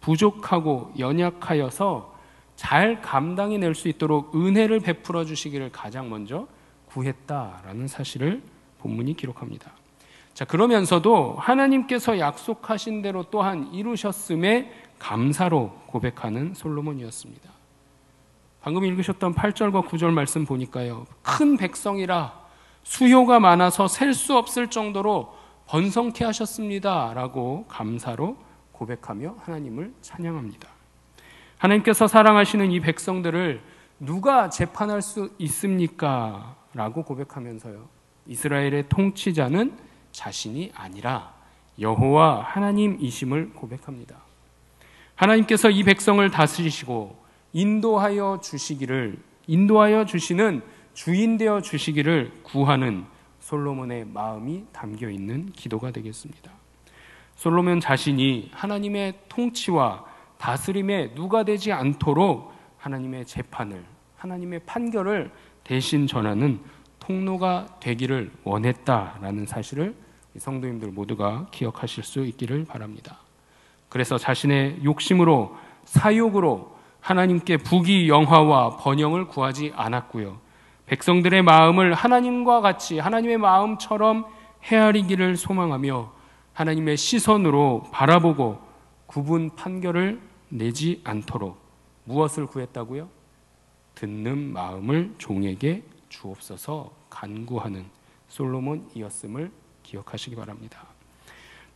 부족하고 연약하여서 잘 감당해낼 수 있도록 은혜를 베풀어 주시기를 가장 먼저 구했다라는 사실을 본문이 기록합니다. 자, 그러면서도 하나님께서 약속하신 대로 또한 이루셨음에 감사로 고백하는 솔로몬이었습니다. 방금 읽으셨던 8절과 9절 말씀 보니까요, 큰 백성이라 수요가 많아서 셀 수 없을 정도로 번성케 하셨습니다 라고 감사로 고백하며 하나님을 찬양합니다. 하나님께서 사랑하시는 이 백성들을 누가 재판할 수 있습니까? 라고 고백하면서요, 이스라엘의 통치자는 자신이 아니라 여호와 하나님이심을 고백합니다. 하나님께서 이 백성을 다스리시고 인도하여 주시는 주인 되어 주시기를 구하는 솔로몬의 마음이 담겨 있는 기도가 되겠습니다. 솔로몬 자신이 하나님의 통치와 다스림에 누가 되지 않도록 하나님의 재판을, 하나님의 판결을 대신 전하는 통로가 되기를 원했다라는 사실을 성도님들 모두가 기억하실 수 있기를 바랍니다. 그래서 자신의 욕심으로, 사욕으로 하나님께 부귀 영화와 번영을 구하지 않았고요, 백성들의 마음을 하나님과 같이 하나님의 마음처럼 헤아리기를 소망하며 하나님의 시선으로 바라보고 구분 판결을 내지 않도록 무엇을 구했다고요? 듣는 마음을 종에게 주옵소서 간구하는 솔로몬이었음을 기억하시기 바랍니다.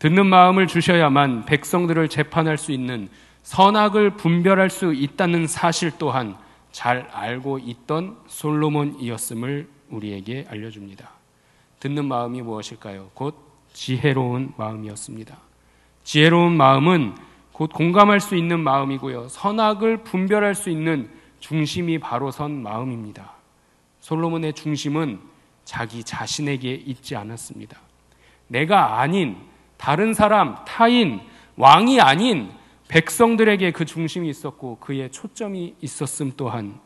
듣는 마음을 주셔야만 백성들을 재판할 수 있는, 선악을 분별할 수 있다는 사실 또한 잘 알고 있던 솔로몬이었음을 우리에게 알려줍니다. 듣는 마음이 무엇일까요? 곧 지혜로운 마음이었습니다. 지혜로운 마음은 곧 공감할 수 있는 마음이고요, 선악을 분별할 수 있는 중심이 바로 선 마음입니다. 솔로몬의 중심은 자기 자신에게 있지 않았습니다. 내가 아닌 다른 사람, 타인, 왕이 아닌 백성들에게 그 중심이 있었고 그의 초점이 있었음 또한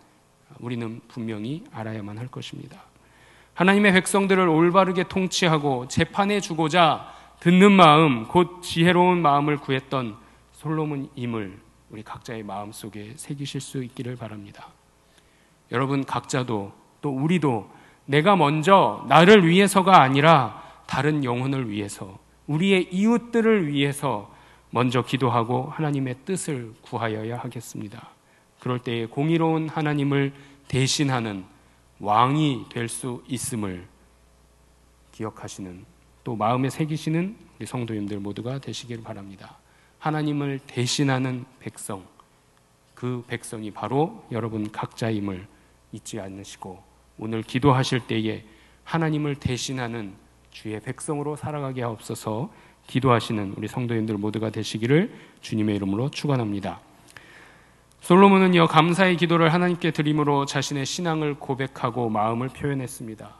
우리는 분명히 알아야만 할 것입니다. 하나님의 백성들을 올바르게 통치하고 재판해 주고자 듣는 마음, 곧 지혜로운 마음을 구했던 솔로몬임을 우리 각자의 마음속에 새기실 수 있기를 바랍니다. 여러분 각자도 또 우리도 내가 먼저 나를 위해서가 아니라 다른 영혼을 위해서, 우리의 이웃들을 위해서 먼저 기도하고 하나님의 뜻을 구하여야 하겠습니다. 그럴 때에 공의로운 하나님을 대신하는 왕이 될 수 있음을 기억하시는, 또 마음에 새기시는 우리 성도님들 모두가 되시길 바랍니다. 하나님을 대신하는 백성, 그 백성이 바로 여러분 각자임을 잊지 않으시고 오늘 기도하실 때에 하나님을 대신하는 주의 백성으로 살아가게 하옵소서. 기도하시는 우리 성도님들 모두가 되시기를 주님의 이름으로 축원합니다. 솔로몬은요, 감사의 기도를 하나님께 드림으로 자신의 신앙을 고백하고 마음을 표현했습니다.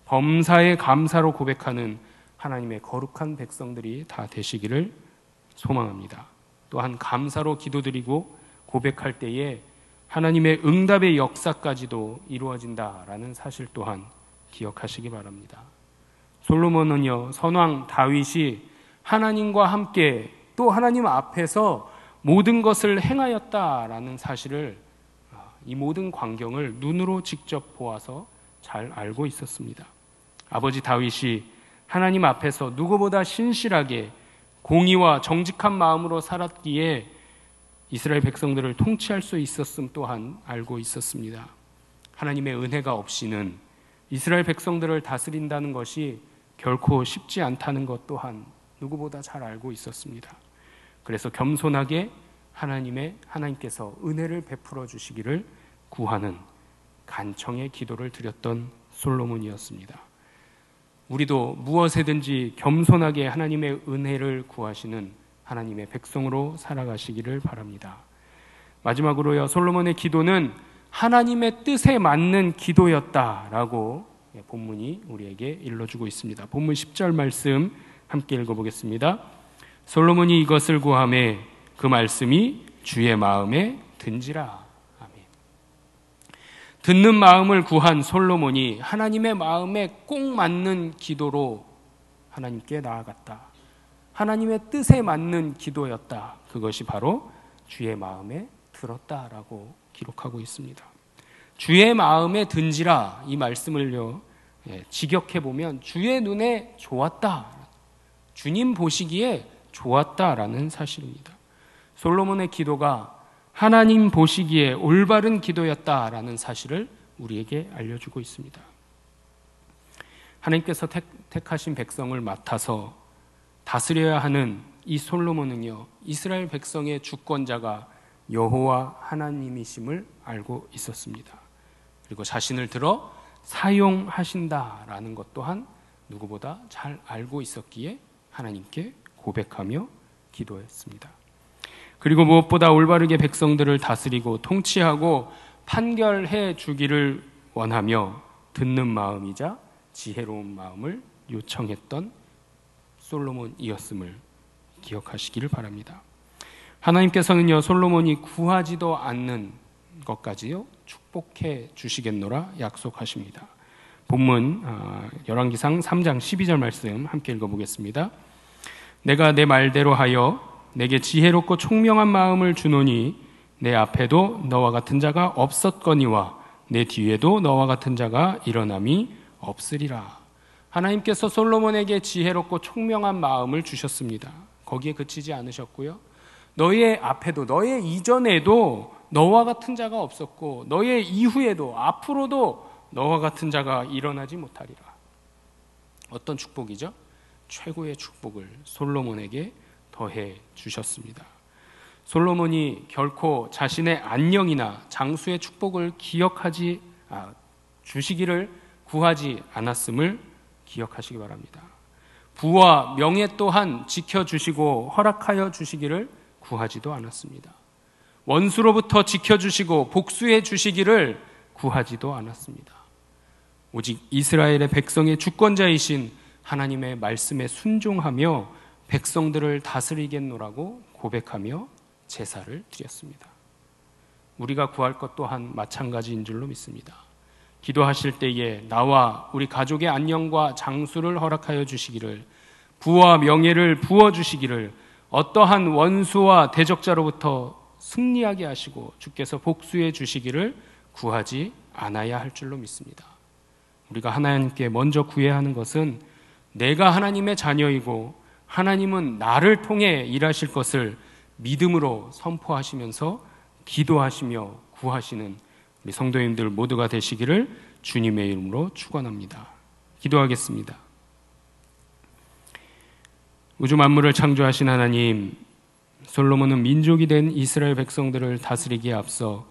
범사에 감사로 고백하는 하나님의 거룩한 백성들이 다 되시기를 소망합니다. 또한 감사로 기도드리고 고백할 때에 하나님의 응답의 역사까지도 이루어진다라는 사실 또한 기억하시기 바랍니다. 솔로몬은요, 선왕 다윗이 하나님과 함께 또 하나님 앞에서 모든 것을 행하였다라는 사실을, 이 모든 광경을 눈으로 직접 보아서 잘 알고 있었습니다. 아버지 다윗이 하나님 앞에서 누구보다 신실하게 공의와 정직한 마음으로 살았기에 이스라엘 백성들을 통치할 수 있었음 또한 알고 있었습니다. 하나님의 은혜가 없이는 이스라엘 백성들을 다스린다는 것이 결코 쉽지 않다는 것 또한 누구보다 잘 알고 있었습니다. 그래서 겸손하게 하나님께서 은혜를 베풀어 주시기를 구하는 간청의 기도를 드렸던 솔로몬이었습니다. 우리도 무엇에든지 겸손하게 하나님의 은혜를 구하시는 하나님의 백성으로 살아가시기를 바랍니다. 마지막으로요, 솔로몬의 기도는 하나님의 뜻에 맞는 기도였다라고 본문이 우리에게 일러주고 있습니다. 본문 10절 말씀 함께 읽어보겠습니다. 솔로몬이 이것을 구하매 그 말씀이 주의 마음에 든지라. 아멘. 듣는 마음을 구한 솔로몬이 하나님의 마음에 꼭 맞는 기도로 하나님께 나아갔다. 하나님의 뜻에 맞는 기도였다. 그것이 바로 주의 마음에 들었다라고 기록하고 있습니다. 주의 마음에 든지라, 이 말씀을요, 직역해보면 주의 눈에 좋았다, 주님 보시기에 좋았다라는 사실입니다. 솔로몬의 기도가 하나님 보시기에 올바른 기도였다라는 사실을 우리에게 알려주고 있습니다. 하나님께서 택하신 백성을 맡아서 다스려야 하는 이 솔로몬은요, 이스라엘 백성의 주권자가 여호와 하나님이심을 알고 있었습니다. 그리고 자신을 들어 사용하신다라는 것 또한 누구보다 잘 알고 있었기에 하나님께 고백하며 기도했습니다. 그리고 무엇보다 올바르게 백성들을 다스리고 통치하고 판결해 주기를 원하며 듣는 마음이자 지혜로운 마음을 요청했던 솔로몬이었음을 기억하시기를 바랍니다. 하나님께서는요, 솔로몬이 구하지도 않는 것까지요 축복해 주시겠노라 약속하십니다. 본문 열왕기상 3장 12절 말씀 함께 읽어보겠습니다. 내가 내 말대로 하여 내게 지혜롭고 총명한 마음을 주노니 내 앞에도 너와 같은 자가 없었거니와 내 뒤에도 너와 같은 자가 일어남이 없으리라. 하나님께서 솔로몬에게 지혜롭고 총명한 마음을 주셨습니다. 거기에 그치지 않으셨고요, 너의 앞에도 너의 이전에도 너와 같은 자가 없었고 너의 이후에도 앞으로도 너와 같은 자가 일어나지 못하리라. 어떤 축복이죠? 최고의 축복을 솔로몬에게 더해 주셨습니다. 솔로몬이 결코 자신의 안녕이나 장수의 축복을 주시기를 구하지 않았음을 기억하시기 바랍니다. 부와 명예 또한 지켜주시고 허락하여 주시기를 구하지도 않았습니다. 원수로부터 지켜주시고 복수해 주시기를 구하지도 않았습니다. 오직 이스라엘의 백성의 주권자이신 하나님의 말씀에 순종하며 백성들을 다스리겠노라고 고백하며 제사를 드렸습니다. 우리가 구할 것 또한 마찬가지인 줄로 믿습니다. 기도하실 때에 나와 우리 가족의 안녕과 장수를 허락하여 주시기를, 부와 명예를 부어주시기를, 어떠한 원수와 대적자로부터 승리하게 하시고 주께서 복수해 주시기를 구하지 않아야 할 줄로 믿습니다. 우리가 하나님께 먼저 구해야 하는 것은 내가 하나님의 자녀이고 하나님은 나를 통해 일하실 것을 믿음으로 선포하시면서 기도하시며 구하시는 우리 성도님들 모두가 되시기를 주님의 이름으로 축원합니다. 기도하겠습니다. 우주 만물을 창조하신 하나님, 솔로몬은 민족이 된 이스라엘 백성들을 다스리기에 앞서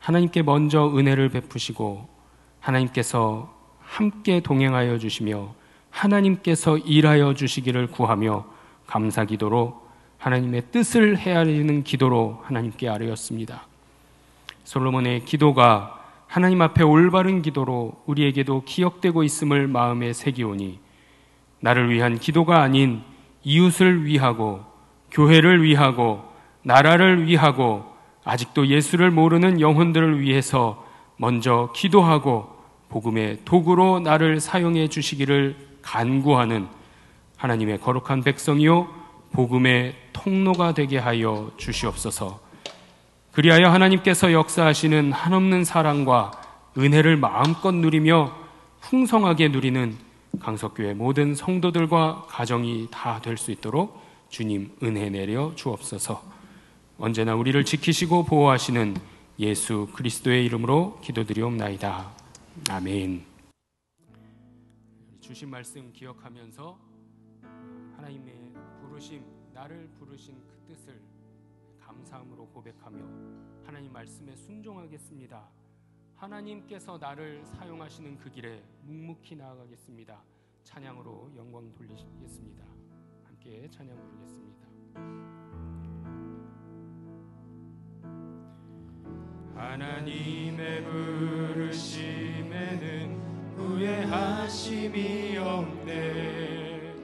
하나님께 먼저 은혜를 베푸시고 하나님께서 함께 동행하여 주시며 하나님께서 일하여 주시기를 구하며 감사기도로 하나님의 뜻을 헤아리는 기도로 하나님께 아뢰었습니다. 솔로몬의 기도가 하나님 앞에 올바른 기도로 우리에게도 기억되고 있음을 마음에 새기오니 나를 위한 기도가 아닌 이웃을 위하고 교회를 위하고 나라를 위하고 아직도 예수를 모르는 영혼들을 위해서 먼저 기도하고 복음의 도구로 나를 사용해 주시기를 간구하는 하나님의 거룩한 백성이요 복음의 통로가 되게 하여 주시옵소서. 그리하여 하나님께서 역사하시는 한없는 사랑과 은혜를 마음껏 누리며 풍성하게 누리는 강석교회 모든 성도들과 가정이 다 될 수 있도록 주님 은혜 내려 주옵소서. 언제나 우리를 지키시고 보호하시는 예수 그리스도의 이름으로 기도드리옵나이다. 아멘. 주신 말씀 기억하면서 하나님의 부르심, 나를 부르신 그 뜻을 감사함으로 고백하며 하나님 말씀에 순종하겠습니다. 하나님께서 나를 사용하시는 그 길에 묵묵히 나아가겠습니다. 찬양으로 영광 돌리겠습니다. 함께 찬양 부르겠습니다. 하나님의 부르심에는 후회하심이 없네.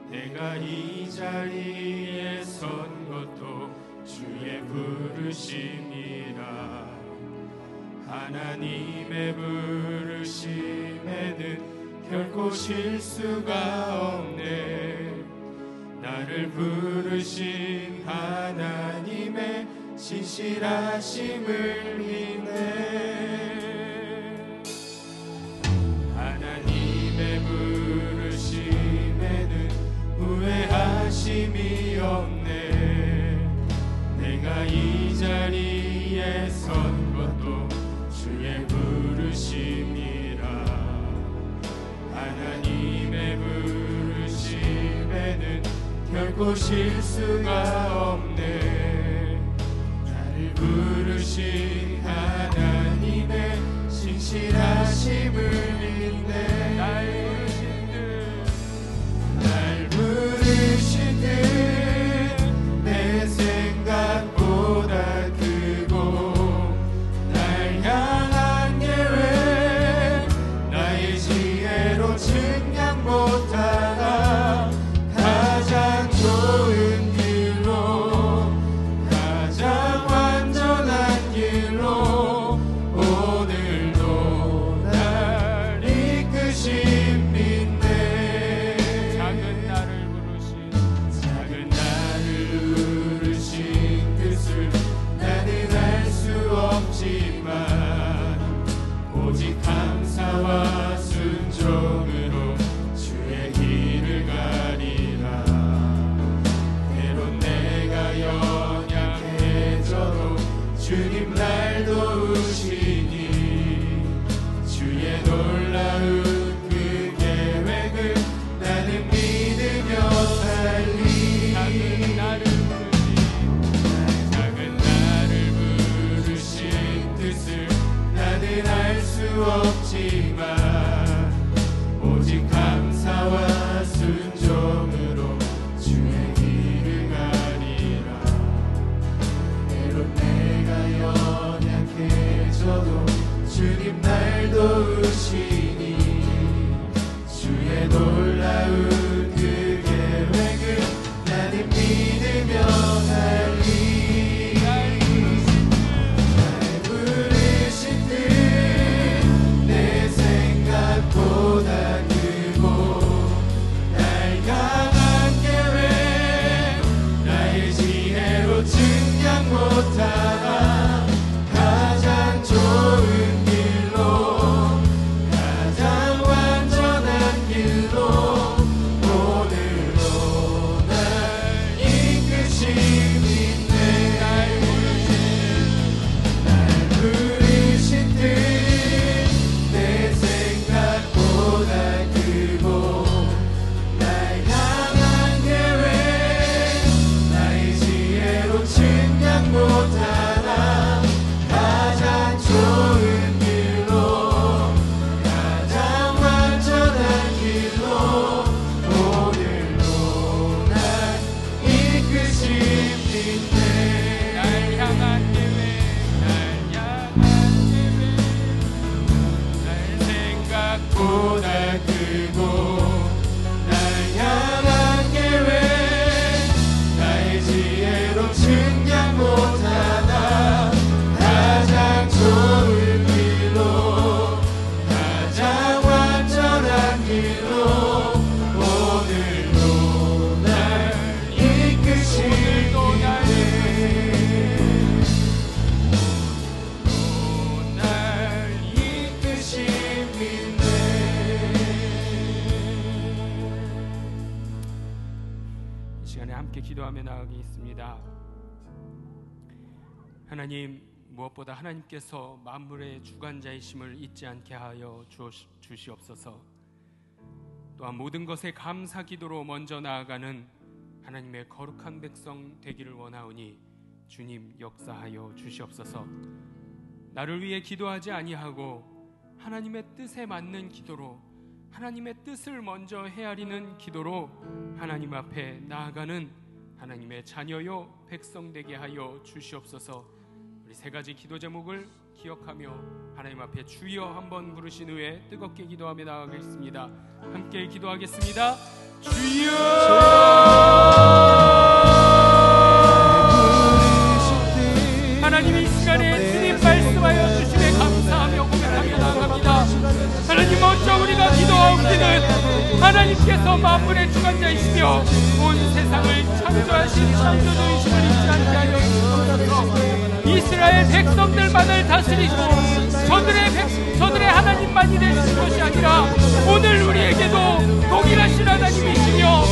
내가 이 자리에 선 것도 주의 부르심이라. 하나님의 부르심에는 결코 실수가 없네. 나를 부르신 하나님의 신실하심을 믿네. 하나님의 부르심에는 후회하심이 없네. 내가 이 자리에 선 것도 주의 부르심이라. 하나님의 부르심에는 결코 실수가 없네. 나를 부르신 하나님의 신실하심을 믿네. 날 부르신 듯 내 생각보다 크고 날 향한 계획 나의 지혜로 측량 못하나 가장 좋은 길로 가장 완전한 길로 오늘도 날 이끄신 믿네. 작은 나를 부르신 뜻을 나는 알 수 없지만 오직 감사와 순종으로 주의 길을 가리라. 때론 내가 연약해져도 주님 날 도우시니 주의 놀라운 그 계획을 나는 믿으며 살리. 작은 나를 부르신 뜻을 나는 알 수 없지만 오직 감사와 순종으로 주의 길을 가리라. 때론 내가 연약해져도 주님 날 도우시니 주의 놀라운 그 계획을 나는 믿으며 살리. 날 부르신 듯 내 함께 기도하며 나아가겠습니다. 하나님, 무엇보다 하나님께서 만물의 주관자이심을 잊지 않게 하여 주시옵소서. 또한 모든 것에 감사 기도로 먼저 나아가는 하나님의 거룩한 백성 되기를 원하오니 주님 역사하여 주시옵소서. 나를 위해 기도하지 아니하고 하나님의 뜻에 맞는 기도로, 하나님의 뜻을 먼저 헤아리는 기도로 하나님 앞에 나아가는 하나님의 자녀요 백성 되게 하여 주시옵소서. 우리 세 가지 기도 제목을 기억하며 하나님 앞에 주여 한번 부르신 후에 뜨겁게 기도하며 나아가겠습니다. 함께 기도하겠습니다. 주여! 하나님, 이 시간에 주님 말씀하여 주심에 감사하며 고백하며 나아갑니다. 하나님, 먼저 우리가 기도하옵기는 하나님께서 만물의 주관자이시며 온 세상을 창조하신 창조주이심을 잊지 않게 하여 주옵소서. 이스라엘 백성들만을 다스리고 저들의 하나님만이 되는 것이 아니라 오늘 우리에게도 동일하신 하나님이시며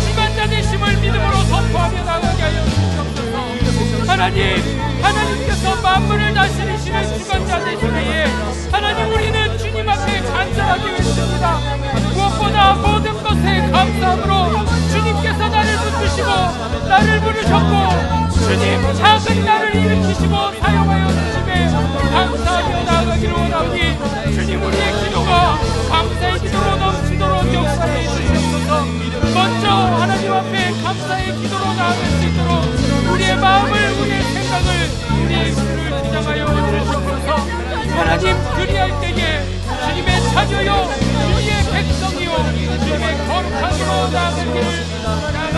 주관자 되심을 믿음으로 선포하며 나가게 하여 주옵소서. 하나님께서 만물을 다스리시는 주관자 되시기에 하나님, 우리는 주님 앞에 간절하게 외칩니다. 무엇보다 모든 것에 감사함으로 주님께서 나를 붙드시고 나를 부르셨고 주님 작은 나를 일으키시고 사용하여 주심에 감사하며 나아가기를 원하오니 주님, 우리의 기도가 감사의 기도로 넘치도록 역사해 주시옵소서. 먼저 하나님 앞에 감사의 기도로 나아갈 수 있도록 우리의 마음을, 우리의 생각을, 우리의 입술을 주장하여 주시옵소서. 하나님, 그리할 때에 주님의 자녀요 주님의 백성이요 주님의 거룩한 길로 나아갈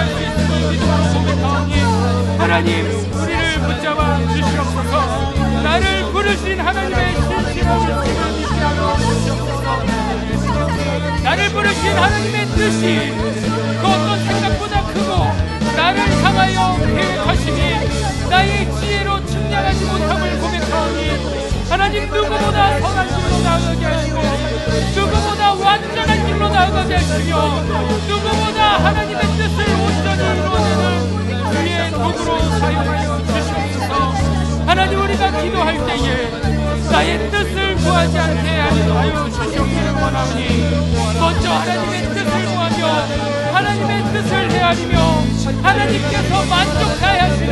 수 있음을 믿음으로 고백하오니 하나님, 우리를 붙잡아 주시옵소서. 나를 부르신 하나님의 신실한 뜻을 믿게 하여 주시옵소서. 나를 부르신 하나님의 뜻이 그 어떤 생각보다 크고 나를 향하여 계획하시니 나의 지혜로 측량하지 못함을 고백하오니 하나님, 누구보다 선한 길로 나아가게 하시고 누구보다 완전한 길로 나아가게 하시며 누구보다 하나님의 뜻을 온전히 이루어내는 주의 도구로 사용하여 주시옵소서. 하나님, 우리가 기도할 때에 나의 뜻을 구하지 않게 하여 주시옵기를 원하오니 먼저 하나님의 뜻을 구하며 하나님의 뜻을 헤아리며 하나님께서 만족하여 하시는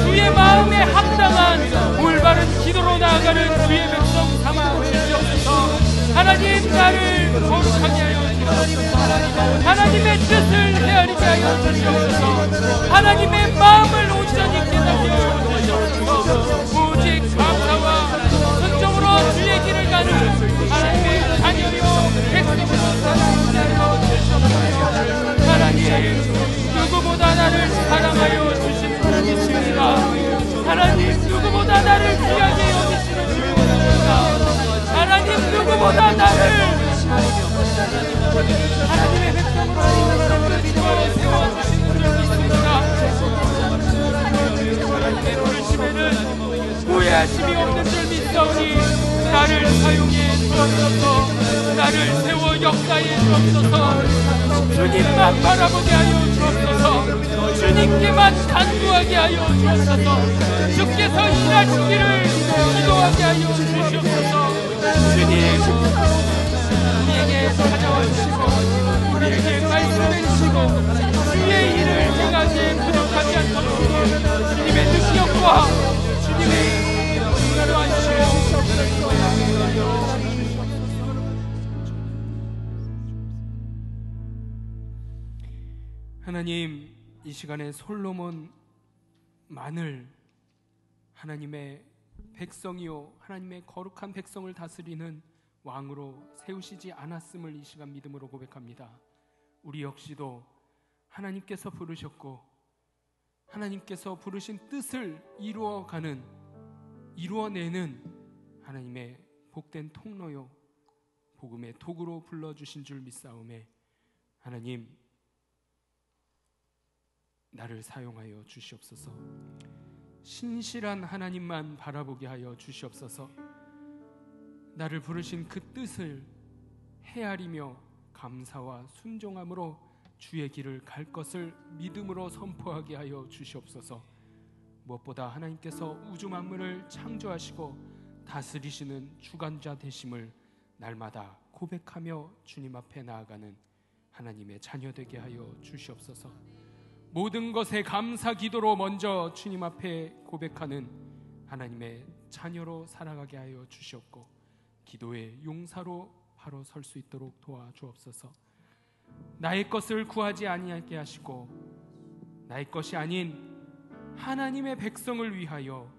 주의 마음에 합당한 올바른 기도로 나아가는 주의 백성 삼아 주시옵소서. 하나님, 나를 거룩하게 하여 주시옵소서. 하나님의 뜻을 헤아리게 하여 주시옵소서. 하나님의 마음을 온전히 깨닫게 하여 주시옵소서. 오직 감사와 순종으로 주의 길을 가는 하나님의 자녀요 백성으로 살아오게 하여 주시옵소서. 하나님, 누구보다 나를 사랑하여 주시는 분이십니다. 하나님, 누구보다 나를 귀하게 여기시는 분이십니다. 하나님, 누구보다 나를 하나님의 백성으로 세워주시는 분이 있습니다. 하나님의 부르심에는 후회하심이 없는 줄 믿사오니 나를 사용해 주옵소서. 나를 세워 역사해 주옵소서. 주님만 바라보게 하여 주옵소서. 주님께만 간구하게 하여 주옵소서. 주께서 일하시기를 기도하게 하여 주시옵소서. 주님, 우리에게 찾아와 주시고 우리에게 말씀해 주시고 주의 일을 행하기에 부족하지 않도록 주님의 능력과 주님의 인도하시오. 하나님, 이 시간에 솔로몬만을 하나님의 백성이요 하나님의 거룩한 백성을 다스리는 왕으로 세우시지 않았음을 이 시간 믿음으로 고백합니다. 우리 역시도 하나님께서 부르셨고 하나님께서 부르신 뜻을 이루어내는 하나님의 복된 통로요 복음의 도구로 불러주신 줄 믿사오매 하나님, 나를 사용하여 주시옵소서. 신실한 하나님만 바라보게 하여 주시옵소서. 나를 부르신 그 뜻을 헤아리며 감사와 순종함으로 주의 길을 갈 것을 믿음으로 선포하게 하여 주시옵소서. 무엇보다 하나님께서 우주 만물을 창조하시고 다스리시는 주관자 되심을 날마다 고백하며 주님 앞에 나아가는 하나님의 자녀 되게 하여 주시옵소서. 모든 것에 감사 기도로 먼저 주님 앞에 고백하는 하나님의 자녀로 살아가게 하여 주시옵고, 기도의 용사로 바로 설 수 있도록 도와주옵소서. 나의 것을 구하지 아니하게 하시고 나의 것이 아닌 하나님의 백성을 위하여,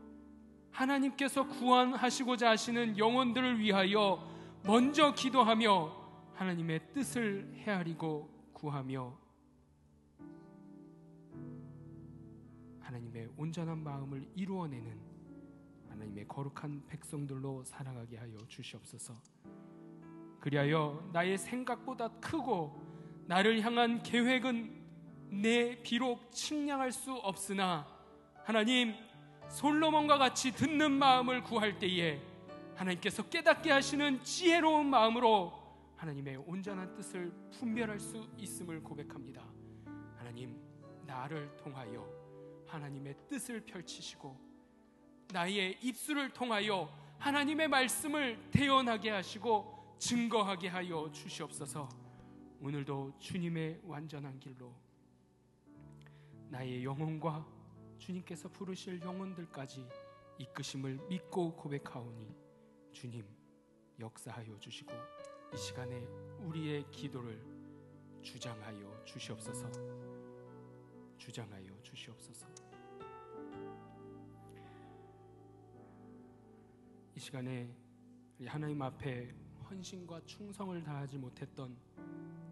하나님께서 구원하시고자 하시는 영혼들을 위하여 먼저 기도하며 하나님의 뜻을 헤아리고 구하며 하나님의 온전한 마음을 이루어내는 하나님의 거룩한 백성들로 살아가게 하여 주시옵소서. 그리하여 나의 생각보다 크고 나를 향한 계획은 내 비록 측량할 수 없으나 하나님, 솔로몬과 같이 듣는 마음을 구할 때에 하나님께서 깨닫게 하시는 지혜로운 마음으로 하나님의 온전한 뜻을 분별할 수 있음을 고백합니다. 하나님, 나를 통하여 하나님의 뜻을 펼치시고 나의 입술을 통하여 하나님의 말씀을 태어나게 하시고 증거하게 하여 주시옵소서. 오늘도 주님의 완전한 길로 나의 영혼과 주님께서 부르실 영혼들까지 이끄심을 믿고 고백하오니 주님 역사하여 주시고 이 시간에 우리의 기도를 주장하여 주시옵소서. 주장하여 주시옵소서. 이 시간에 하나님 앞에 헌신과 충성을 다하지 못했던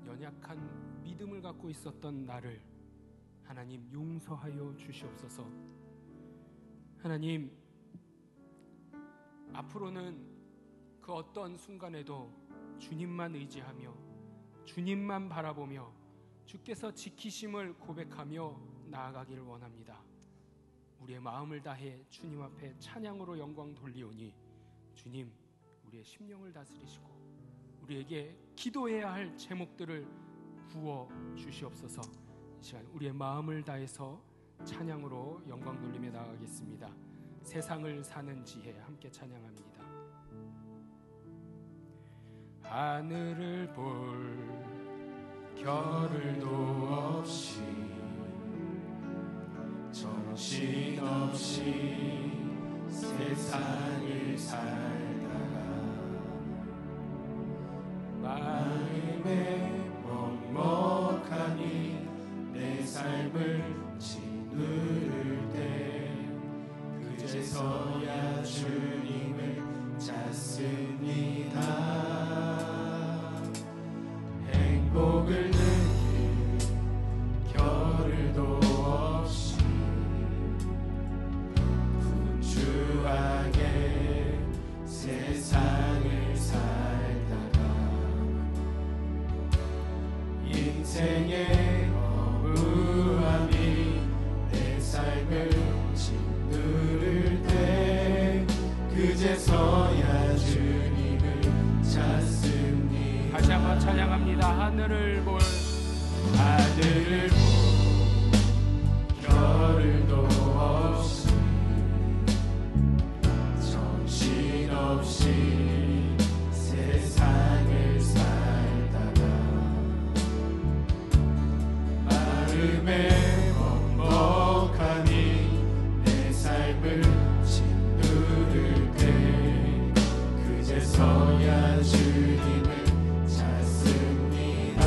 연약한 믿음을 갖고 있었던 나를 하나님 용서하여 주시옵소서. 하나님, 앞으로는 그 어떤 순간에도 주님만 의지하며 주님만 바라보며 주께서 지키심을 고백하며 나아가기를 원합니다. 우리의 마음을 다해 주님 앞에 찬양으로 영광 돌리오니 주님, 우리의 심령을 다스리시고 우리에게 기도해야 할 제목들을 부어 주시옵소서. 이 시간 우리의 마음을 다해서 찬양으로 영광 돌리며 나아가겠습니다. 세상을 사는 지혜 함께 찬양합니다. 하늘을 볼 겨를도 없이 정신없이 세상을 살다가 마음에 먹먹하니 내 삶을 짓누를 때 그제서야 주님을 찾습니다. 행복을 느낄 겨를도 없이 분주하게 세상을 살다가 인생의 허무함이 내 삶을 짓누를 때 그제서야 주님을 찾습니다. 다시 한번 찬양합니다. 하늘을 볼 겨를도 없이 정신없이 세상을 살다가 마음에 먹먹하니 내 삶을 짓누를 때 그제서야 주님을 찾습니다.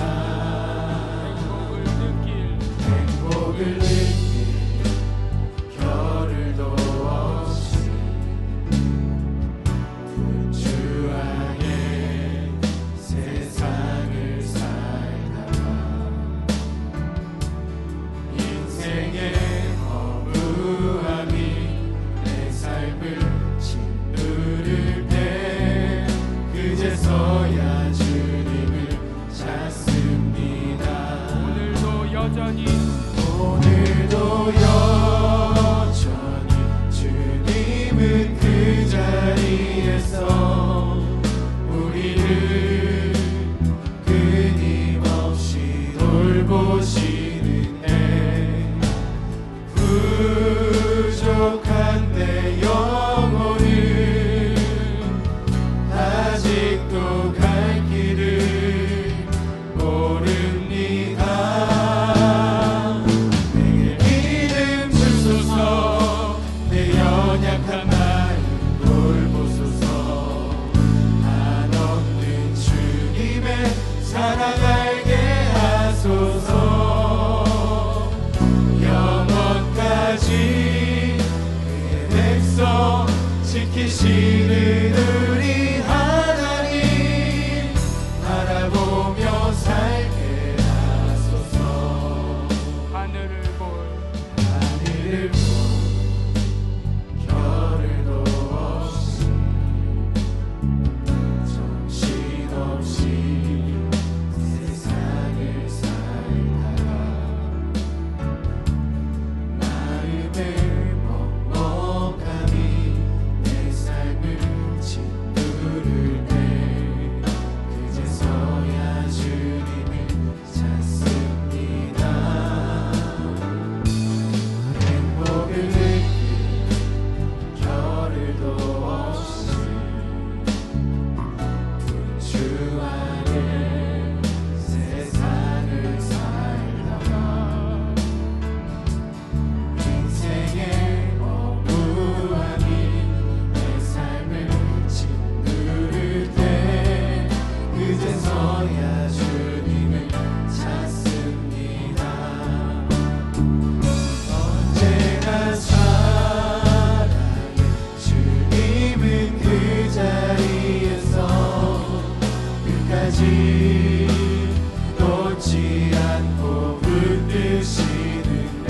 놓지 않고 붙드시는데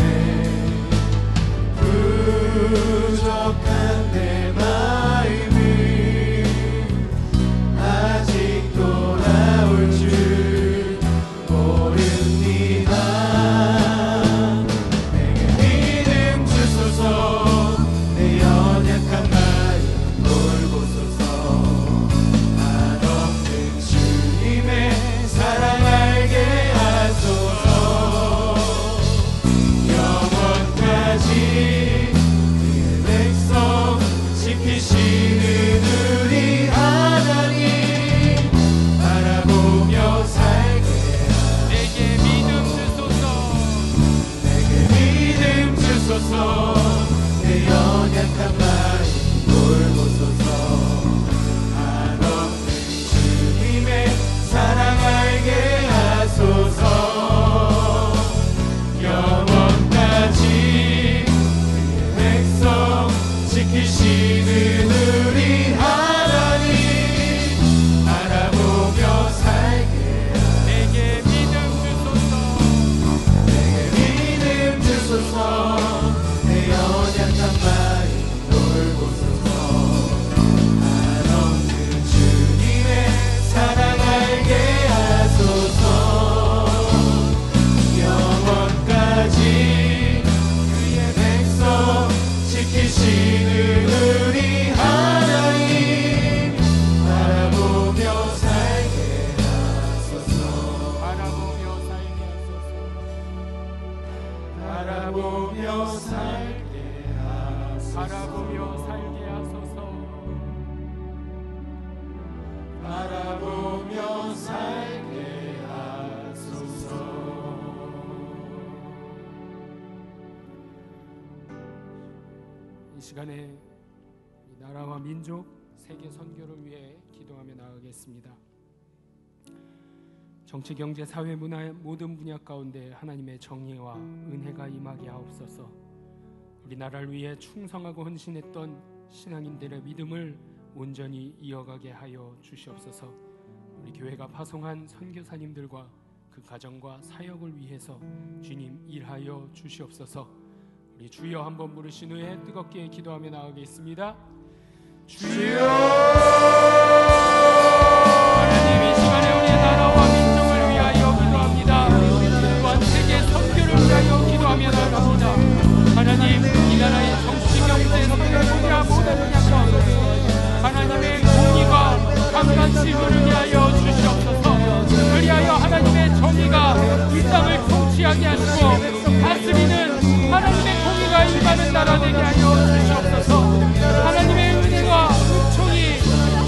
부족한 내 마음은 아직 돌아올 줄 모릅니다. 내게 믿음 주소서. 내 연약한 마음 돌보소서. 한없는 주님의 사랑 알게 하소서. 영원까지 그의 백성 지키시는 우리 하나님 바라보며 살게 내게 믿음 주소서. 내게 믿음 주소서. 내 연약한 마음 돌보소서. 한없는 주님의 사랑 알게 하소서. 영원까지 그의 백성 지키시는 우리 하나님 바라보며 살게 내게 믿음 주소서. 내게 믿음 주소서. 내 연약한 마음 돌보소서. 한없는 주님의 사랑 알게 하소서. 영원까지 그의 백성 지키시는 우리 하나님 바라보며 살게 하소서. 바라보며 살게 하소서. 바라보며 살게 하소서. 바라보며 살게 하소서. 바라보며 살게 하소서. 이 시간에 이 나라와 민족, 세계 선교를 위해 기도하며 나아가겠습니다. 정치, 경제, 사회, 문화 모든 분야 가운데 하나님의 정의와 은혜가 임하게 하옵소서. 우리나라를 위해 충성하고 헌신했던 신앙인들의 믿음을 온전히 이어가게 하여 주시옵소서. 우리 교회가 파송한 선교사님들과 그 가정과 사역을 위해서 주님 일하여 주시옵소서. 우리 주여 한번 부르신 후에 뜨겁게 기도하며 나아가겠습니다. 주여! 하나님, 이 시간에 우리의 나라와 민족을 위하여 기도합니다. 또한 세계 선교를 위하여 기도하며 나아갑니다. 하나님, 이 나라의 정치, 경제, 사회, 문화 모든 분야 가운데 하나님의 공의가 강간심을 위하여 주시옵소서. 그리하여 하나님의 정의가 이 땅을 통치하게 하시고 다스리는 하나님의 공의가 임하는 나라 되게 하여 주시옵소서. 하나님의 은혜와 은총이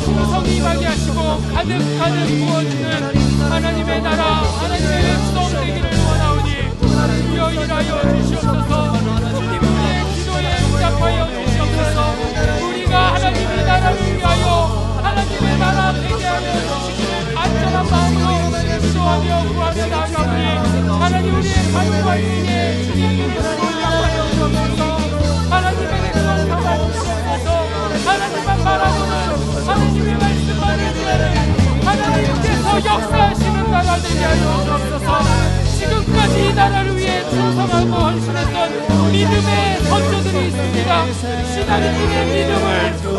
충성이 임하게 하시고 가득 부어주는 하나님의 나라, 하나님의 백성 되기를 원하오니 주여 일하여 주시옵소서. 주님 우리의 기도에 응답하여 주시옵소서. 우리가 하나님의 나라를 위하여 하나님의 나라 되게 하여 주시기를 안전한 마음으로 기도하며 구하며 나아가오니 하나님 우리의 간구와 중에 주님의 이름으로 응답하여 주옵소서. 하나님의 백성 삼아 주옵소서. 하나님만 바라보는 하나님의 말씀만을 위하는 하나님께서 역사하시는 나라 되게 하여 주옵소서. 지금까지 이 나라를 위해 충성하고 헌신했던 믿음의 선조들이 있습니다. 신앙인들의 믿음을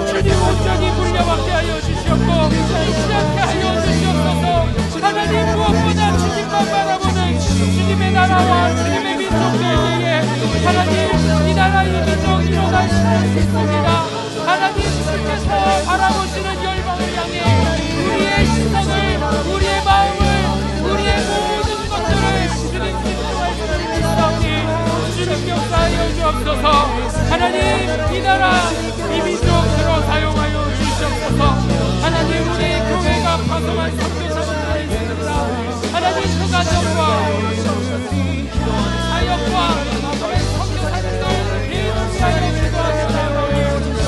주님 온전히 물려받게 하여 주시옵고 잊지 않게 하여 주시옵소서. 하나님 무엇보다 주님만 바라보는 주님의 나라와 주님의 민족들에게 하나님 이 나라 이 민족 일어나시는 있습니다. 하나님 주께서 바라보시는 열방을 향해 우리의 시선을, 우리의 마음을, 우리의 모든 것들을 주님 집중할 수 있사오니 주님 역사하여 주옵소서. 하나님 이 나라 이 민족으로 사용하여 주시옵소서. 하나님 우리의 교회가 파송한 선교사분들이 있습니다. 하나님 그 가정과 사역과 선교사님들 개인을 위하여 기도하며 나아가오니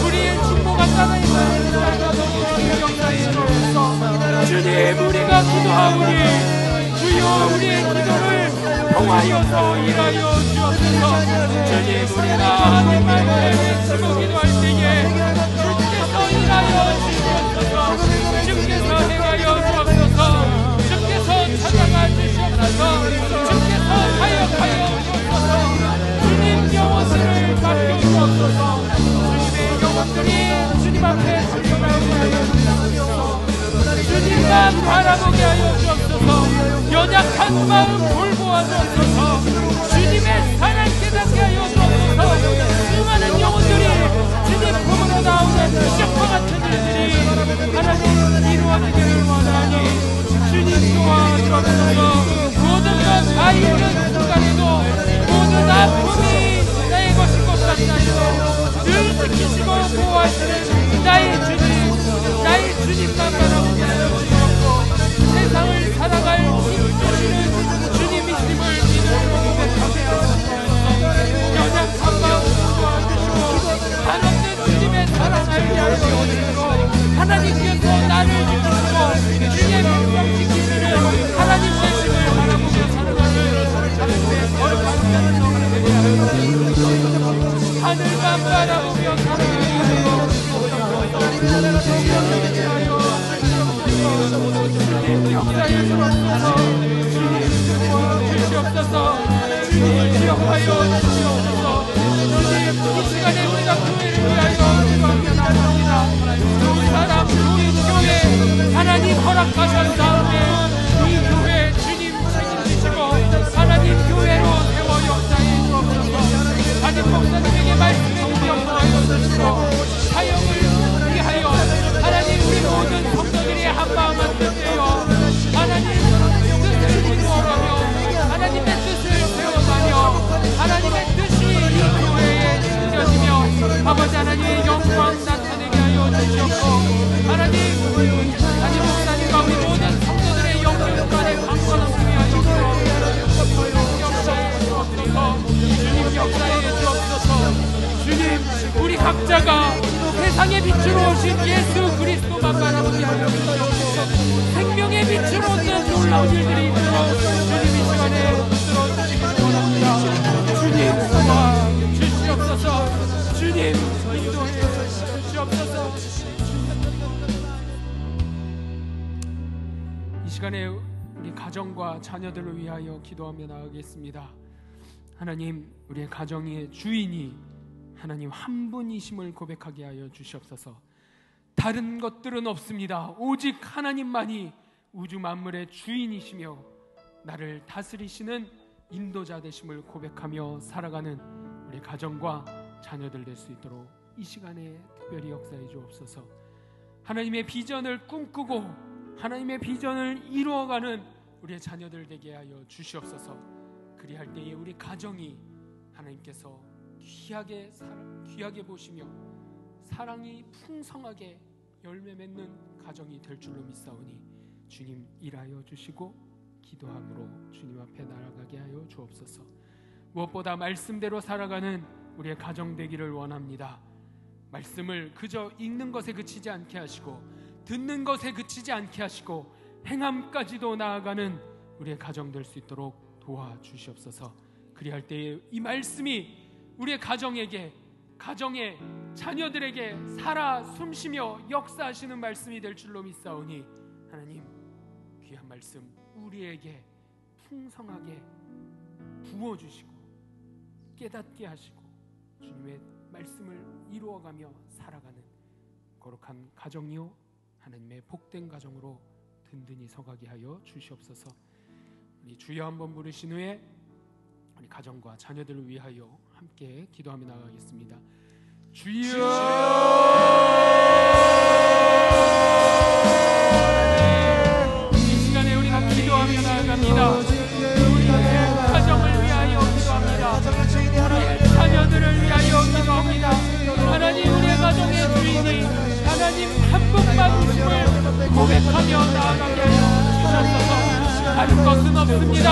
우리의 중보가 따라있는 역사에 주옵소서. 주님 우리가 기도하오니 주여 우리의 기도를 통하여서 일하여 주옵소서. 주님 우리가 하나님 말씀에 외치고 기도할 때에 주께서 일하여 주옵소서. 주께서 행하여 주옵소서. 마음 바라보게 하여 주옵소서. 연약한 마음 돌보아 주옵소서. 주님의 사랑 깨닫게 하여 주옵소서. 수많은 영혼들이 주님 품으로 나오는 비적과 같은 일들이 하나님 이루어지기를 원하니 주님 도와주옵소서. 모든 것 다 이루는 순간에도 모든 아픔이 나의 것인 것 같나요. 늘 지키시고 보호하시는 나의 주님만 바라보게 하여 주옵고 세상을 살아갈 힘 주시는 주님이심을 믿음으로 고백하게 하옵소서. 연약한 마음 도와주시고 한없는 주님의 사랑 알게 하여 주옵소서. 하나님께서 나를 지키시고 주의 명령 지키시는 하나님 되심을 바라보며 살아가는 하나님의 거룩한 자녀들 되게 하여 주옵소서. 하늘만 바라보며 살아가는 주님 역사에 주옵소서. 주님 주시옵소서. 주님 기억하여 주시옵소서. 주님 이 시간에 우리가 교회를 위하여 기도하며 나갑니다. 두 사람 우리 교회 하나님 허락하신 다음에 이 교회 주님 책임지시고 하나님 교회로 세워 역사해 주옵소서. 담임 목사님에게 말씀해 주옵소서. 주시고 사역을 위하여 하나님 우리 모든 성도들이 한마음 한뜻되어 하나님 뜻을 이루어가며 하나님의 뜻을 세워가며 하나님의 뜻이 이 교회에 지켜지며 아버지 하나님의 영광 나타내게 하여 주시옵고 하나님 목사님과 우리 모든 성도들의 영육간에 강건하시게 하여 주옵소서. 역사에 주옵소서. 주님 역사에 주옵소서. 주님 우리 각자가 세상의 빛으로 오신 예수 그리스도만 바라보게 하여 주옵소서. 생명의 빛으로 얻는 놀라운 일들이 있도록 주님 이 시간에 붙들어 주시기를 원합니다. 주님 도와 주시옵소서. 주님 인도해 주시옵소서. 이 시간에 우리 가정과 자녀들을 위하여 기도하며 나아가겠습니다. 하나님 우리의 가정의 주인이 하나님 한 분이심을 고백하게 하여 주시옵소서. 다른 것들은 없습니다. 오직 하나님만이 우주 만물의 주인이시며 나를 다스리시는 인도자 되심을 고백하며 살아가는 우리 가정과 자녀들 될 수 있도록 이 시간에 특별히 역사해 주옵소서. 하나님의 비전을 꿈꾸고 하나님의 비전을 이루어가는 우리의 자녀들 되게 하여 주시옵소서. 그리할 때에 우리 가정이 하나님께서 귀하게 보시며 사랑이 풍성하게 열매 맺는 가정이 될 줄로 믿사오니 주님 일하여 주시고 기도함으로 주님 앞에 나아가게 하여 주옵소서. 무엇보다 말씀대로 살아가는 우리의 가정 되기를 원합니다. 말씀을 그저 읽는 것에 그치지 않게 하시고 듣는 것에 그치지 않게 하시고 행함까지도 나아가는 우리의 가정 될 수 있도록 도와주시옵소서. 그리할 때에 이 말씀이 우리의 가정에게 가정의 자녀들에게 살아 숨쉬며 역사하시는 말씀이 될 줄로 믿사오니 하나님 귀한 말씀 우리에게 풍성하게 부어주시고 깨닫게 하시고 주님의 말씀을 이루어가며 살아가는 거룩한 가정이요 하나님의 복된 가정으로 든든히 서가게 하여 주시옵소서. 우리 주여 한번 부르신 후에 우리 가정과 자녀들을 위하여 함께 기도하며 나가겠습니다. 주여! 이 시간에 우리가 기도하며 나아갑니다. 우리의 가정을 위하여 기도합니다. 우리의 자녀들을 위하여 기도합니다. 하나님 우리의 가정의 주인이 하나님 한 분만이심을 고백하며 나아가게 하여 주셔서 다른 것은 없습니다.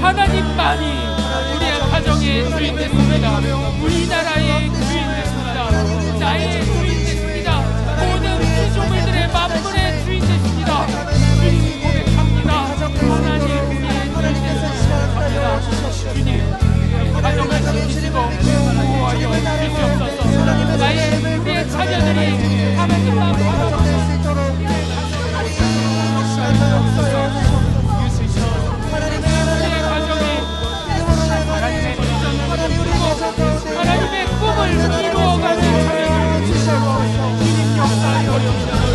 하나님만이 우리의 가정의 주인 됐습니다. 우리나라의 주인 됐습니다. 나의 주인 됐습니다. 모든 피조물들의 만물의 주인 됐습니다. 주님 고백합니다. 하나님 우리의 주인 됐습니다. 주님 가정을 지키시고 보호하여 주시옵소서. 나의 우리의 자녀들이 하나님만 바라보고 하나님의 꿈을 이루어가는 주님 역사하여 주옵소서.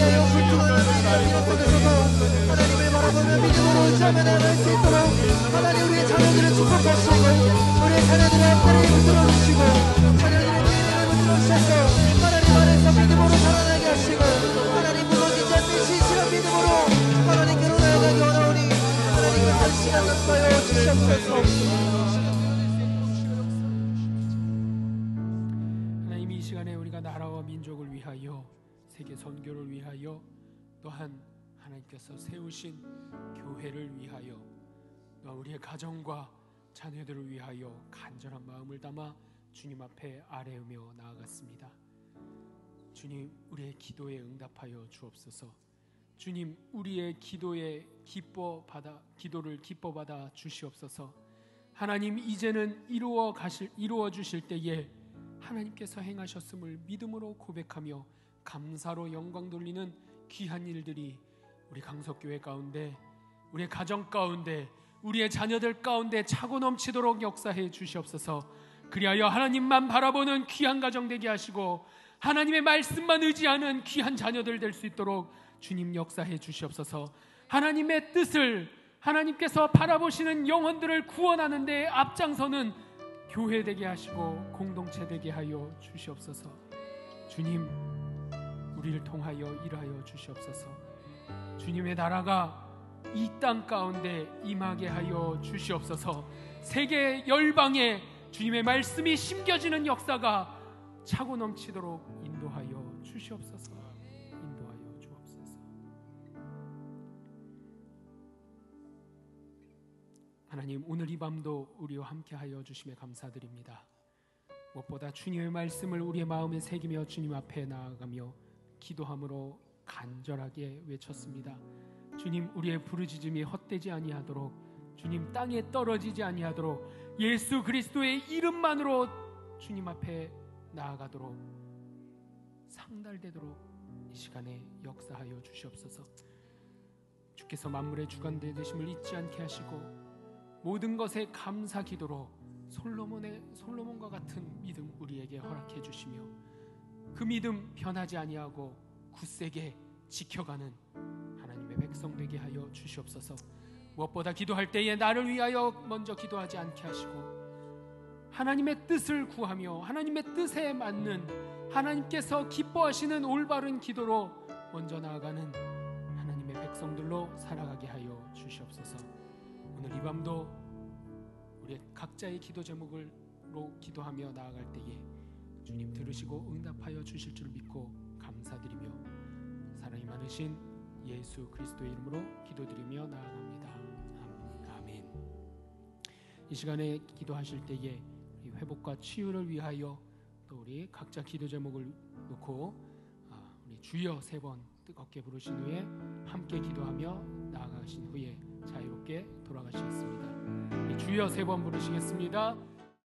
위하여 불투하는 하나님 앞에서도 하나님을 바라보며 믿음으로 자매 나갈 수 있도록 하나님 우리의 자녀들을 축복하시고 우리의 자녀들의 앞다리를 붙들어주시고 자녀들의 뒤를 붙들어주셔서 하나님 안에서 믿음으로 살아나게 하시고 하나님 무너지지 않는 신실한 믿음으로 하나님께로 나아가기 원하오니 하나님과 한 시간 함께하여 주시옵소서. 하나님 이 시간에 우리가 나라와 민족을 위하여 세계 선교를 위하여 또한 하나님께서 세우신 교회를 위하여 또 우리의 가정과 자녀들을 위하여 간절한 마음을 담아 주님 앞에 아뢰으며 나아갔습니다. 주님 우리의 기도에 응답하여 주옵소서. 주님 우리의 기도를 기뻐받아 주시옵소서. 하나님 이제는 이루어 주실 때에 하나님께서 행하셨음을 믿음으로 고백하며 감사로 영광 돌리는 귀한 일들이 우리 강석교회 가운데, 우리의 가정 가운데, 우리의 자녀들 가운데 차고 넘치도록 역사해 주시옵소서. 그리하여 하나님만 바라보는 귀한 가정 되게 하시고 하나님의 말씀만 의지하는 귀한 자녀들 될 수 있도록 주님 역사해 주시옵소서. 하나님의 뜻을, 하나님께서 바라보시는 영혼들을 구원하는 데 앞장서는 교회 되게 하시고 공동체 되게 하여 주시옵소서. 주님 우리를 통하여 일하여 주시옵소서. 주님의 나라가 이 땅 가운데 임하게 하여 주시옵소서. 세계 열방에 주님의 말씀이 심겨지는 역사가 차고 넘치도록 인도하여 주시옵소서. 인도하여 주옵소서. 하나님 오늘 이 밤도 우리와 함께하여 주심에 감사드립니다. 무엇보다 주님의 말씀을 우리의 마음에 새기며 주님 앞에 나아가며 기도함으로 간절하게 외쳤습니다. 주님 우리의 부르짖음이 헛되지 아니하도록, 주님 땅에 떨어지지 아니하도록 예수 그리스도의 이름만으로 주님 앞에 나아가도록 상달되도록 이 시간에 역사하여 주시옵소서. 주께서 만물의 주관대 되심을 잊지 않게 하시고 모든 것에 감사 기도로 솔로몬과 같은 믿음 우리에게 허락해 주시며 그 믿음 변하지 아니하고 굳세게 지켜가는 하나님의 백성 되게 하여 주시옵소서. 무엇보다 기도할 때에 나를 위하여 먼저 기도하지 않게 하시고 하나님의 뜻을 구하며 하나님의 뜻에 맞는 하나님께서 기뻐하시는 올바른 기도로 먼저 나아가는 하나님의 백성들로 살아가게 하여 주시옵소서. 오늘 이 밤도 우리 각자의 기도 제목으로 기도하며 나아갈 때에 주님 들으시고 응답하여 주실 줄 믿고 감사드리며 사랑이 많으신 예수 그리스도의 이름으로 기도드리며 나아갑니다. 아멘. 이 시간에 기도하실 때에 회복과 치유를 위하여 또 우리 각자 기도 제목을 놓고 우리 주여 3번 뜨겁게 부르신 후에 함께 기도하며 나아가신 후에 자유롭게 돌아가시겠습니다. 주여 3번 부르시겠습니다.